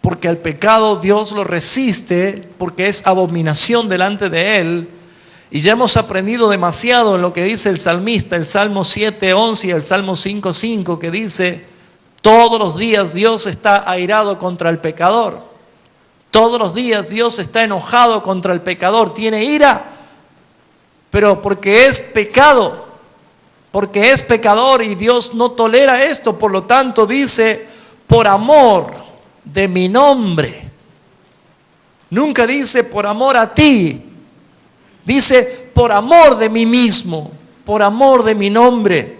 Porque al pecado Dios lo resiste, porque es abominación delante de Él. Y ya hemos aprendido demasiado en lo que dice el salmista, el Salmo 7:11 y el Salmo 5:5, que dice, todos los días Dios está airado contra el pecador. Todos los días Dios está enojado contra el pecador, tiene ira, pero porque es pecado, porque es pecador y Dios no tolera esto, por lo tanto dice, por amor de mi nombre. Nunca dice por amor a ti, dice por amor de mí mismo, por amor de mi nombre.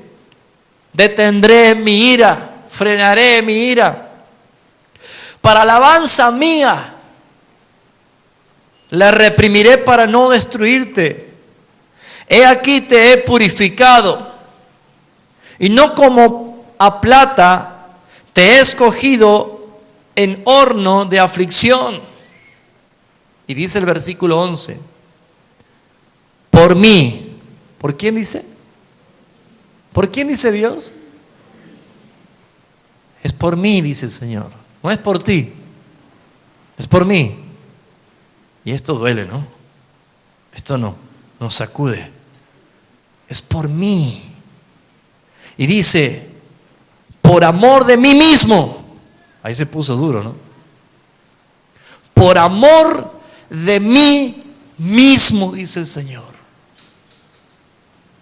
Detendré mi ira, frenaré mi ira. Para alabanza mía, la reprimiré para no destruirte. He aquí te he purificado, y no como a plata te he escogido en horno de aflicción. Y dice el versículo 11, por mí. ¿Por quién dice? ¿Por quién dice Dios? Es por mí, dice el Señor. No es por ti, es por mí. Y esto duele, ¿no? Esto nos sacude. Es por mí. Y dice, por amor de mí mismo. Ahí se puso duro, ¿no? Por amor de mí mismo, dice el Señor.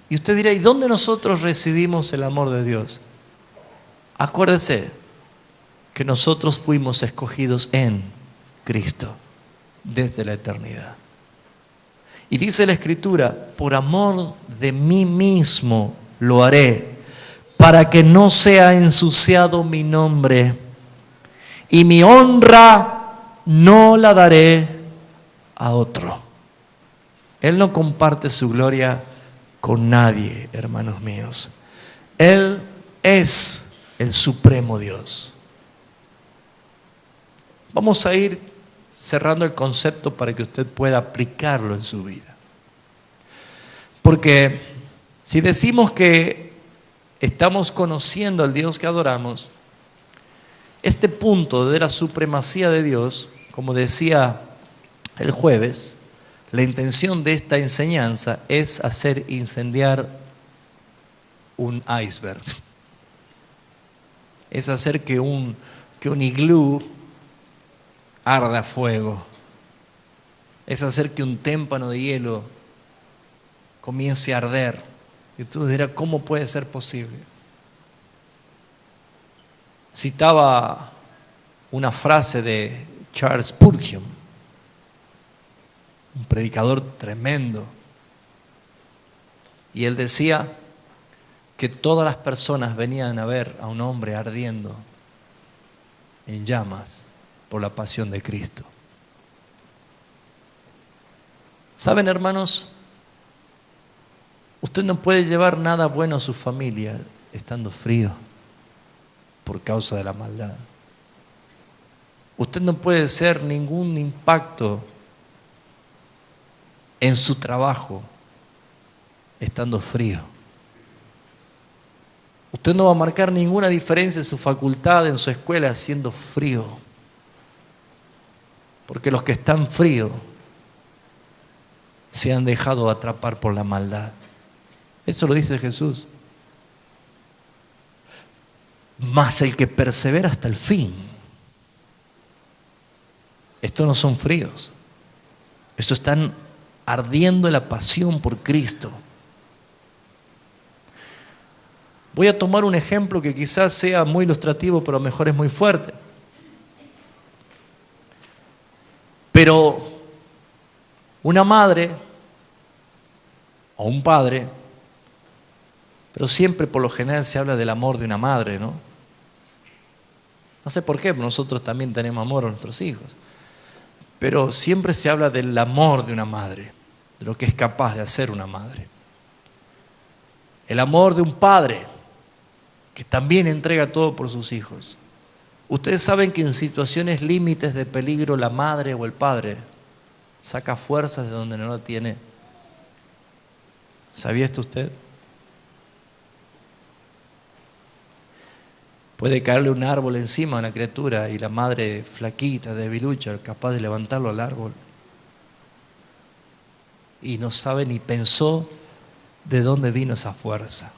Y usted dirá, ¿y dónde nosotros recibimos el amor de Dios? Acuérdese que nosotros fuimos escogidos en Cristo desde la eternidad. Y dice la Escritura, por amor de mí mismo lo haré, para que no sea ensuciado mi nombre, y mi honra no la daré a otro. Él no comparte su gloria con nadie, hermanos míos. Él es el supremo Dios. Vamos a ir cerrando el concepto para que usted pueda aplicarlo en su vida. Porque si decimos que estamos conociendo al Dios que adoramos, este punto de la supremacía de Dios, como decía el jueves, la intención de esta enseñanza es hacer incendiar un iceberg. Es hacer que un iglú arda fuego. Es hacer que un témpano de hielo comience a arder. Y tú dirás, ¿cómo puede ser posible? Citaba una frase de Charles Spurgeon, un predicador tremendo, y él decía que todas las personas venían a ver a un hombre ardiendo en llamas por la pasión de Cristo. ¿Saben, hermanos? Usted no puede llevar nada bueno a su familia estando frío por causa de la maldad. Usted no puede hacer ningún impacto en su trabajo estando frío. Usted no va a marcar ninguna diferencia en su facultad, en su escuela, siendo frío. Porque los que están fríos se han dejado atrapar por la maldad. Eso lo dice Jesús. Mas el que persevera hasta el fin. Estos no son fríos. Estos están ardiendo en la pasión por Cristo. Voy a tomar un ejemplo que quizás sea muy ilustrativo, pero a lo mejor es muy fuerte. Pero una madre o un padre, pero siempre por lo general se habla del amor de una madre, ¿no? No sé por qué, pero nosotros también tenemos amor a nuestros hijos. Pero siempre se habla del amor de una madre, de lo que es capaz de hacer una madre. El amor de un padre que también entrega todo por sus hijos. Ustedes saben que en situaciones límites de peligro la madre o el padre saca fuerzas de donde no lo tiene. ¿Sabía esto usted? Puede caerle un árbol encima a una criatura y la madre flaquita, debilucha, capaz de levantarlo al árbol. Y no sabe ni pensó de dónde vino esa fuerza.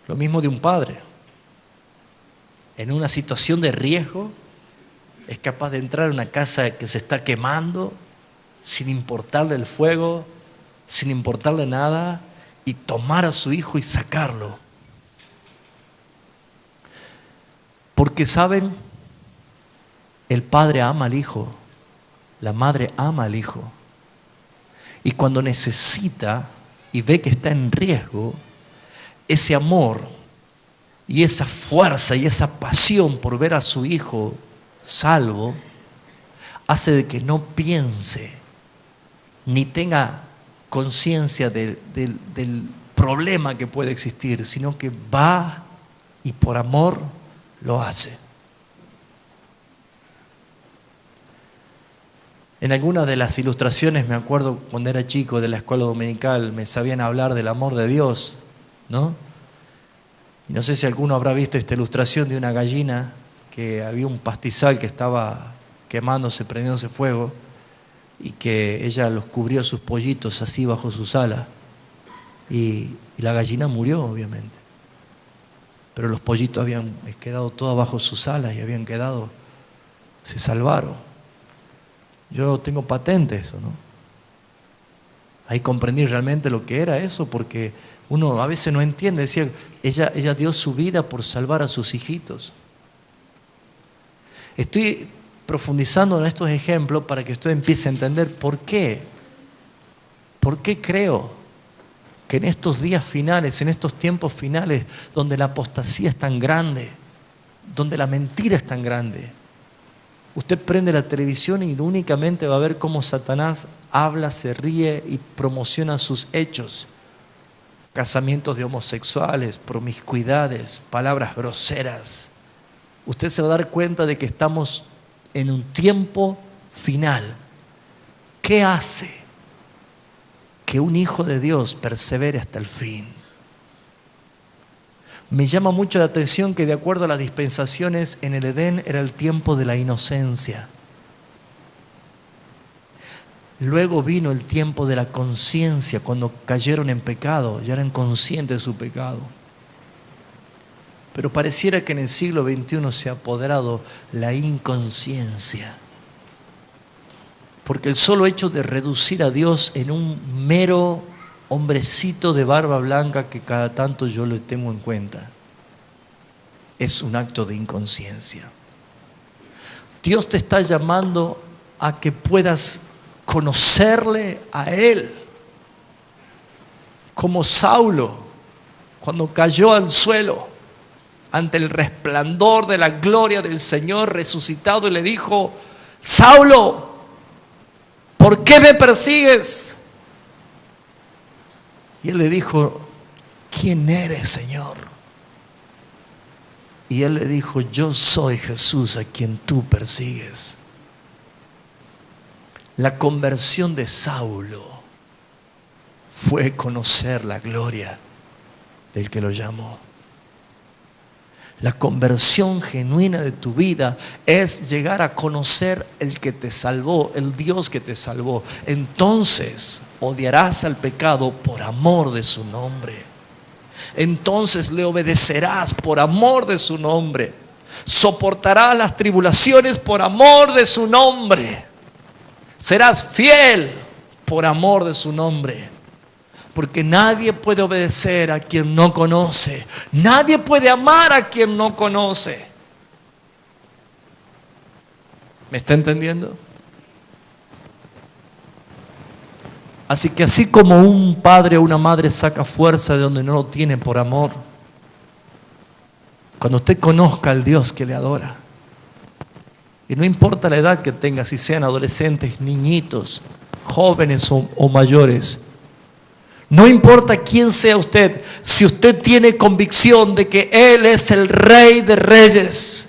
Lo mismo de un padre. En una situación de riesgo, es capaz de entrar en una casa que se está quemando sin importarle el fuego, sin importarle nada, y tomar a su hijo y sacarlo. Porque saben, el padre ama al hijo, la madre ama al hijo. Y cuando necesita y ve que está en riesgo, ese amor y esa fuerza y esa pasión por ver a su hijo salvo, hace de que no piense ni tenga conciencia del problema que puede existir, sino que va y por amor lo hace. En algunas de las ilustraciones, me acuerdo cuando era chico de la escuela dominical, me sabían hablar del amor de Dios, ¿no? Y no sé si alguno habrá visto esta ilustración de una gallina, que había un pastizal que estaba quemándose, prendiéndose fuego, y que ella los cubrió sus pollitos así bajo sus alas, y la gallina murió, obviamente. Pero los pollitos habían quedado todos bajo sus alas y habían quedado, se salvaron. Yo tengo patente eso, ¿no? Ahí comprendí realmente lo que era eso, porque uno a veces no entiende. Decía, ella dio su vida por salvar a sus hijitos. Estoy profundizando en estos ejemplos para que usted empiece a entender por qué. ¿Por qué creo que en estos días finales, en estos tiempos finales, donde la apostasía es tan grande, donde la mentira es tan grande, usted prende la televisión y únicamente va a ver cómo Satanás habla, se ríe y promociona sus hechos? Casamientos de homosexuales, promiscuidades, palabras groseras. Usted se va a dar cuenta de que estamos en un tiempo final. ¿Qué hace que un hijo de Dios persevere hasta el fin? Me llama mucho la atención que, de acuerdo a las dispensaciones, en el Edén era el tiempo de la inocencia. Luego vino el tiempo de la conciencia, cuando cayeron en pecado, ya eran conscientes de su pecado. Pero pareciera que en el siglo XXI se ha apoderado la inconsciencia. Porque el solo hecho de reducir a Dios en un mero hombrecito de barba blanca que cada tanto yo lo tengo en cuenta, es un acto de inconsciencia. Dios te está llamando a que puedas conocerle a Él. Como Saulo, cuando cayó al suelo ante el resplandor de la gloria del Señor resucitado, y le dijo: Saulo, ¿por qué me persigues? Y él le dijo: ¿quién eres, Señor? Y él le dijo: yo soy Jesús a quien tú persigues. La conversión de Saulo fue conocer la gloria del que lo llamó. La conversión genuina de tu vida es llegar a conocer el que te salvó, el Dios que te salvó. Entonces odiarás al pecado por amor de su nombre. Entonces le obedecerás por amor de su nombre. Soportarás las tribulaciones por amor de su nombre. Serás fiel por amor de su nombre. Porque nadie puede obedecer a quien no conoce. Nadie puede amar a quien no conoce. ¿Me está entendiendo? Así que así como un padre o una madre saca fuerza de donde no lo tiene por amor, cuando usted conozca al Dios que le adora, y no importa la edad que tenga, si sean adolescentes, niñitos, jóvenes o mayores, no importa quién sea usted, si usted tiene convicción de que Él es el Rey de Reyes,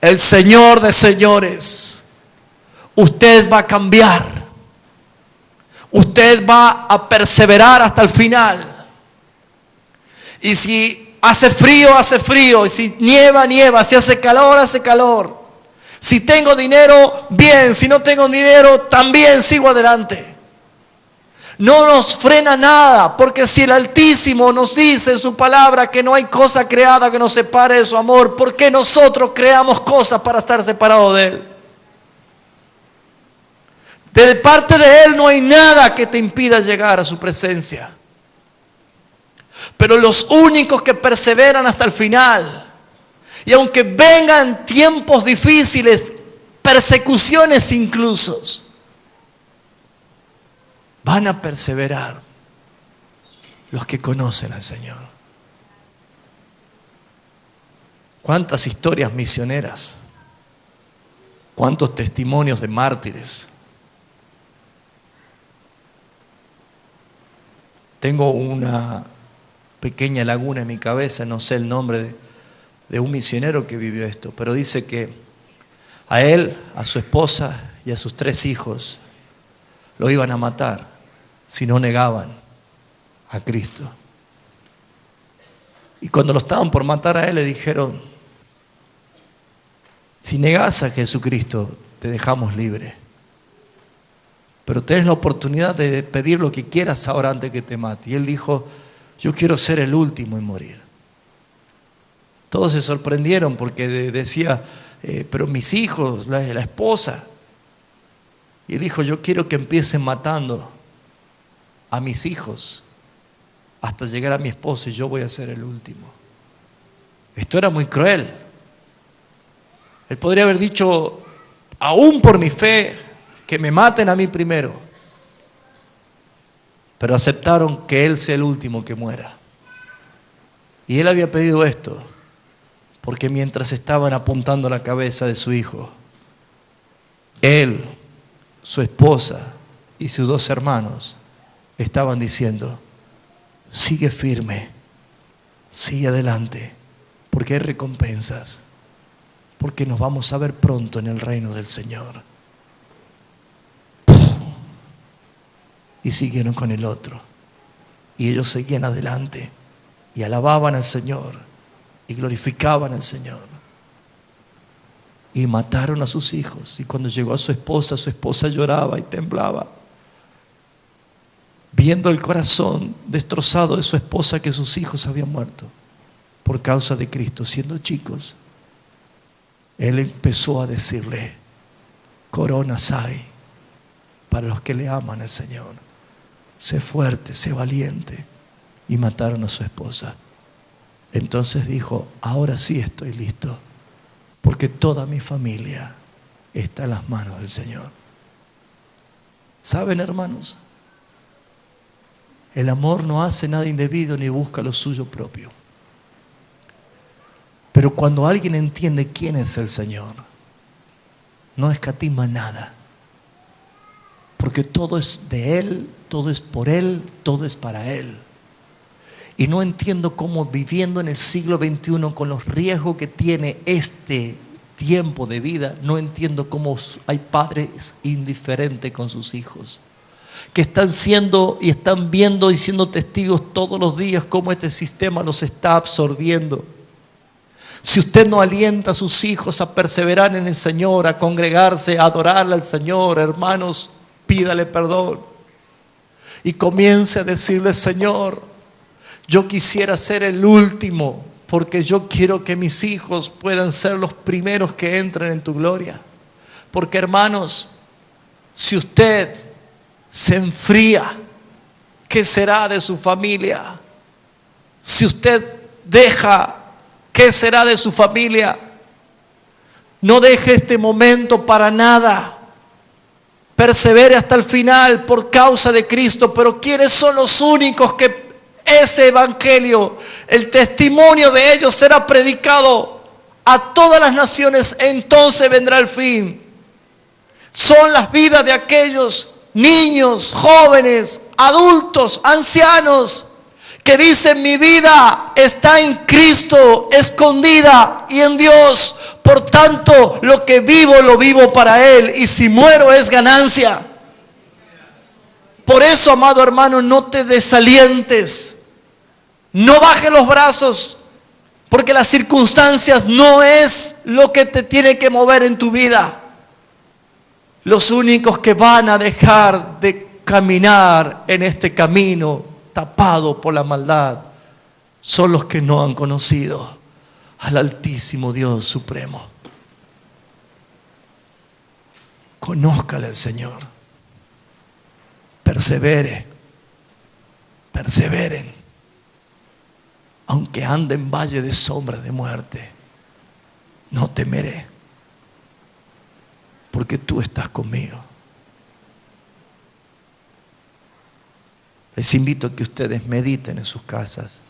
el Señor de Señores, usted va a cambiar. Usted va a perseverar hasta el final. Y si hace frío, hace frío. Y si nieva, nieva. Si hace calor, hace calor. Si tengo dinero, bien. Si no tengo dinero, también sigo adelante. No nos frena nada, porque si el Altísimo nos dice en su palabra que no hay cosa creada que nos separe de su amor, ¿por qué nosotros creamos cosas para estar separados de Él? De parte de Él no hay nada que te impida llegar a su presencia. Pero los únicos que perseveran hasta el final, y aunque vengan tiempos difíciles, persecuciones incluso, van a perseverar los que conocen al Señor. ¿Cuántas historias misioneras? ¿Cuántos testimonios de mártires? Tengo una pequeña laguna en mi cabeza, no sé el nombre de un misionero que vivió esto, pero dice que a él, a su esposa y a sus 3 hijos lo iban a matar si no negaban a Cristo. Y cuando lo estaban por matar a él, le dijeron: si negás a Jesucristo, te dejamos libre. Pero tenés la oportunidad de pedir lo que quieras ahora antes que te mate. Y él dijo: yo quiero ser el último en morir. Todos se sorprendieron porque decía: pero mis hijos, la esposa. Y dijo: yo quiero que empiecen matando a mis hijos hasta llegar a mi esposa, y yo voy a ser el último. Esto era muy cruel. Él podría haber dicho: aún por mi fe, que me maten a mí primero. Pero aceptaron que él sea el último que muera. Y él había pedido esto porque mientras estaban apuntando la cabeza de su hijo, él, su esposa y sus 2 hermanos estaban diciendo: sigue firme, sigue adelante, porque hay recompensas, porque nos vamos a ver pronto en el reino del Señor. Y siguieron con el otro, y ellos seguían adelante y alababan al Señor y glorificaban al Señor. Y mataron a sus hijos. Y cuando llegó a su esposa lloraba y temblaba, viendo el corazón destrozado de su esposa, que sus hijos habían muerto por causa de Cristo, siendo chicos. Él empezó a decirle: coronas hay para los que le aman al Señor. Sé fuerte, sé valiente. Y mataron a su esposa. Entonces dijo: ahora sí estoy listo, porque toda mi familia está en las manos del Señor. ¿Saben, hermanos? El amor no hace nada indebido ni busca lo suyo propio. Pero cuando alguien entiende quién es el Señor, no escatima nada. Porque todo es de Él, todo es por Él, todo es para Él. Y no entiendo cómo, viviendo en el siglo XXI con los riesgos que tiene este tiempo de vida, no entiendo cómo hay padres indiferentes con sus hijos, que están siendo y están viendo y siendo testigos todos los días cómo este sistema los está absorbiendo. Si usted no alienta a sus hijos a perseverar en el Señor, a congregarse, a adorarle al Señor, hermanos, pídale perdón y comience a decirle: Señor, yo quisiera ser el último, porque yo quiero que mis hijos puedan ser los primeros que entren en tu gloria. Porque, hermanos, si usted se enfría, ¿qué será de su familia? Si usted deja, ¿qué será de su familia? No deje este momento para nada. Persevere hasta el final por causa de Cristo. Pero ¿quiénes son los únicos que ese evangelio, el testimonio de ellos será predicado a todas las naciones? Entonces vendrá el fin. Son las vidas de aquellos niños, jóvenes, adultos, ancianos, que dicen: mi vida está en Cristo, escondida y en Dios. Por tanto, lo que vivo, lo vivo para Él, y si muero es ganancia. Por eso, amado hermano, no te desalientes, no bajes los brazos, porque las circunstancias no es lo que te tiene que mover en tu vida. Los únicos que van a dejar de caminar en este camino tapado por la maldad son los que no han conocido al Altísimo Dios Supremo. Conózcale al Señor. Perseveren. Aunque ande en valle de sombra de muerte, no temeré, porque tú estás conmigo. Les invito a que ustedes mediten en sus casas.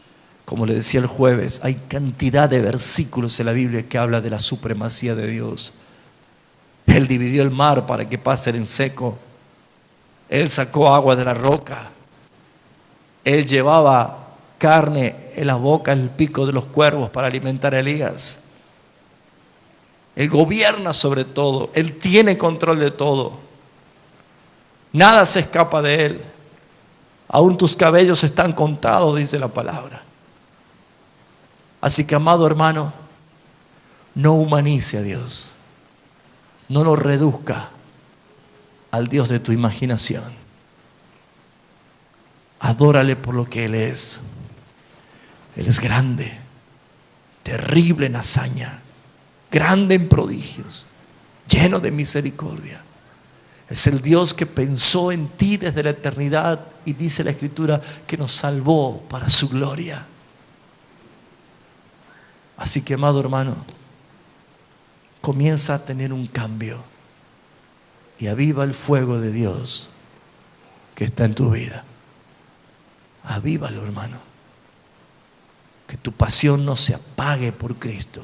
Como les decía el jueves, hay cantidad de versículos en la Biblia que habla de la supremacía de Dios. Él dividió el mar para que pasen en seco. Él sacó agua de la roca. Él llevaba carne en la boca, en el pico de los cuervos para alimentar a Elías. Él gobierna sobre todo. Él tiene control de todo. Nada se escapa de Él. Aún tus cabellos están contados, dice la palabra. Así que, amado hermano, no humanice a Dios. No lo reduzca al Dios de tu imaginación. Adórale por lo que Él es. Él es grande, terrible en hazaña, grande en prodigios, lleno de misericordia. Es el Dios que pensó en ti desde la eternidad y dice la Escritura que nos salvó para su gloria. Así que, amado hermano, comienza a tener un cambio y aviva el fuego de Dios que está en tu vida. Avívalo, hermano. Que tu pasión no se apague por Cristo.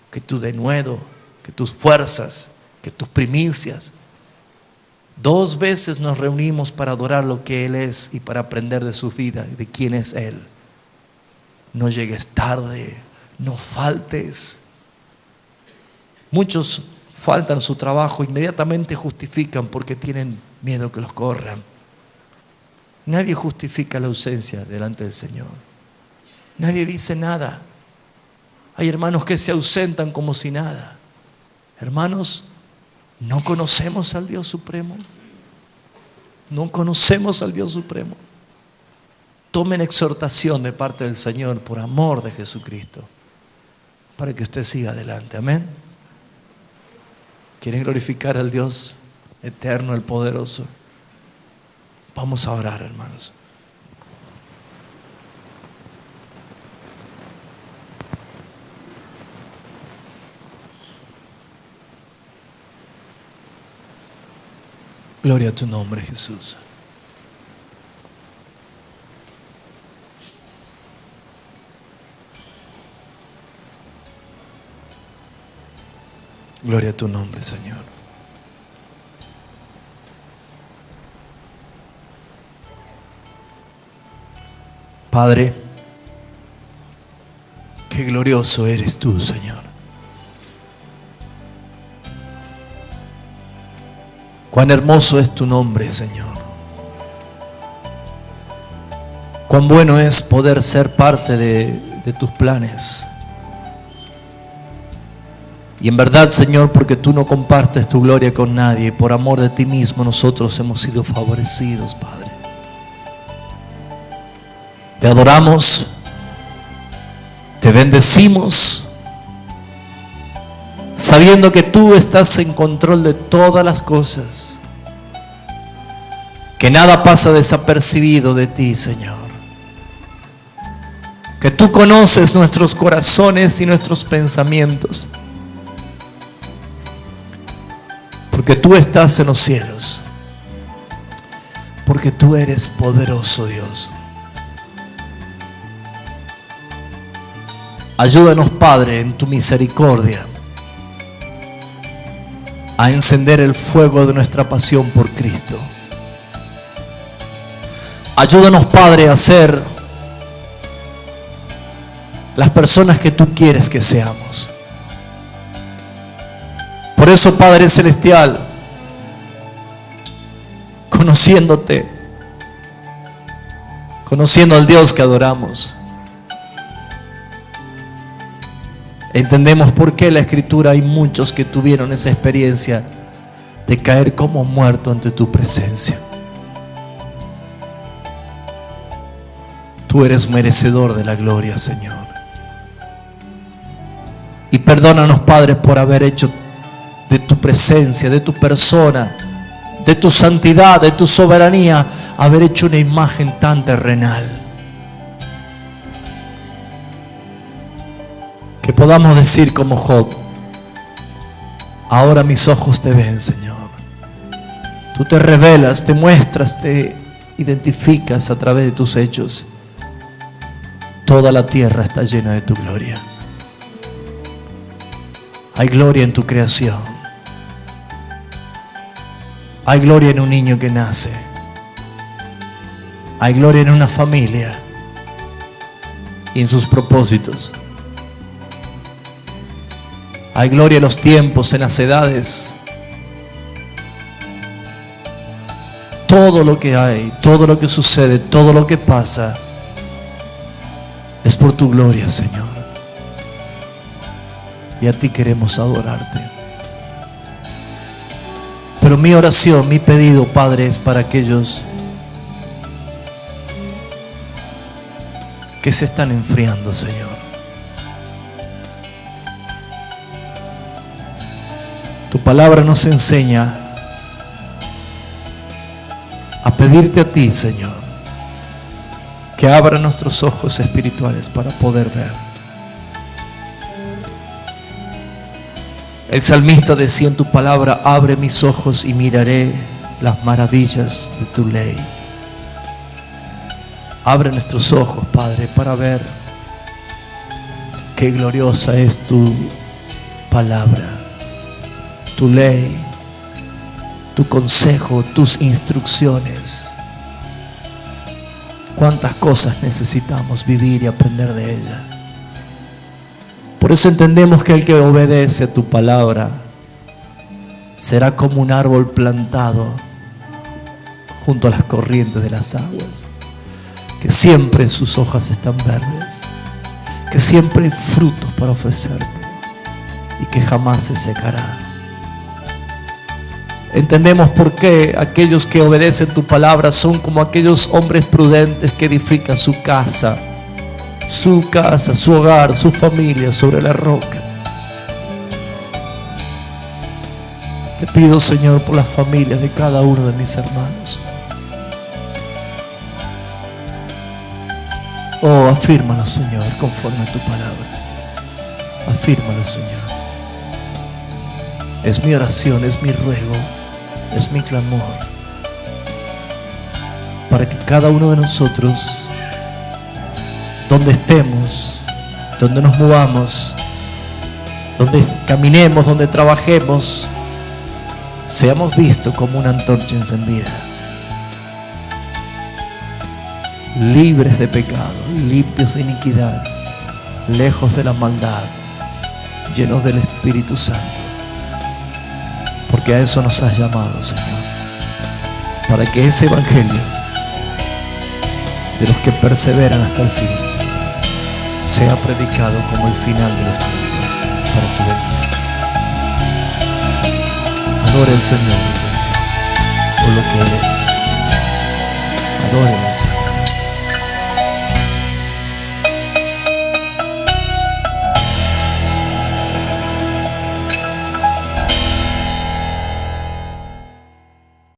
Que tu denuedo, que tus fuerzas, que tus primicias. 2 veces nos reunimos para adorar lo que Él es y para aprender de su vida y de quién es Él. No llegues tarde, no faltes. Muchos faltan su trabajo, inmediatamente justifican porque tienen miedo que los corran. Nadie justifica la ausencia delante del Señor. Nadie dice nada. Hay hermanos que se ausentan como si nada. Hermanos, ¿no conocemos al Dios Supremo? ¿No conocemos al Dios Supremo? Tomen exhortación de parte del Señor por amor de Jesucristo, para que usted siga adelante. Amén. ¿Quieren glorificar al Dios eterno, el poderoso? Vamos a orar, hermanos. Gloria a tu nombre, Jesús. Gloria a tu nombre, Señor. Padre, qué glorioso eres tú, Señor. Cuán hermoso es tu nombre, Señor. Cuán bueno es poder ser parte de tus planes. Y en verdad, Señor, porque tú no compartes tu gloria con nadie, por amor de ti mismo nosotros hemos sido favorecidos, Padre. Te adoramos, te bendecimos, sabiendo que tú estás en control de todas las cosas, que nada pasa desapercibido de ti, Señor, que tú conoces nuestros corazones y nuestros pensamientos, porque tú estás en los cielos, porque tú eres poderoso, Dios. Ayúdanos, Padre, en tu misericordia, a encender el fuego de nuestra pasión por Cristo. Ayúdanos, Padre, a ser las personas que tú quieres que seamos. Por eso, Padre Celestial, conociéndote, conociendo al Dios que adoramos, entendemos por qué en la Escritura hay muchos que tuvieron esa experiencia de caer como muertos ante tu presencia. Tú eres merecedor de la gloria, Señor. Y perdónanos, Padre, por haber hecho de tu presencia, de tu persona, de tu santidad, de tu soberanía, haber hecho una imagen tan terrenal. Que podamos decir como Job: ahora mis ojos te ven, Señor. Tú te revelas, te muestras, te identificas a través de tus hechos. Toda la tierra está llena de tu gloria. Hay gloria en tu creación. Hay gloria en un niño que nace. Hay gloria en una familia y en sus propósitos. Hay gloria en los tiempos, en las edades. Todo lo que hay, todo lo que sucede, todo lo que pasa es por tu gloria, Señor. Y a ti queremos adorarte. Pero mi oración, mi pedido, Padre, es para aquellos que se están enfriando, Señor. Tu palabra nos enseña a pedirte a ti, Señor, que abra nuestros ojos espirituales para poder ver. El salmista decía en tu palabra: abre mis ojos y miraré las maravillas de tu ley. Abre nuestros ojos, Padre, para ver qué gloriosa es tu palabra, tu ley, tu consejo, tus instrucciones. Cuántas cosas necesitamos vivir y aprender de ella. Por eso entendemos que el que obedece a tu palabra será como un árbol plantado junto a las corrientes de las aguas, que siempre sus hojas están verdes, que siempre hay frutos para ofrecerte y que jamás se secará. Entendemos por qué aquellos que obedecen tu palabra son como aquellos hombres prudentes que edifican su casa, su hogar, su familia sobre la roca. Te pido, Señor, por las familias de cada uno de mis hermanos. Oh, afírmalo, Señor, conforme a tu palabra. Afírmalo, Señor. Es mi oración, es mi ruego, es mi clamor, para que cada uno de nosotros, donde estemos, donde nos movamos, donde caminemos, donde trabajemos, seamos vistos como una antorcha encendida, libres de pecado, limpios de iniquidad, lejos de la maldad, llenos del Espíritu Santo. Porque a eso nos has llamado, Señor, para que ese evangelio de los que perseveran hasta el fin sea predicado como el final de los tiempos para tu venida. Adore al Señor, iglesia, por lo que Él es. Adore al Señor.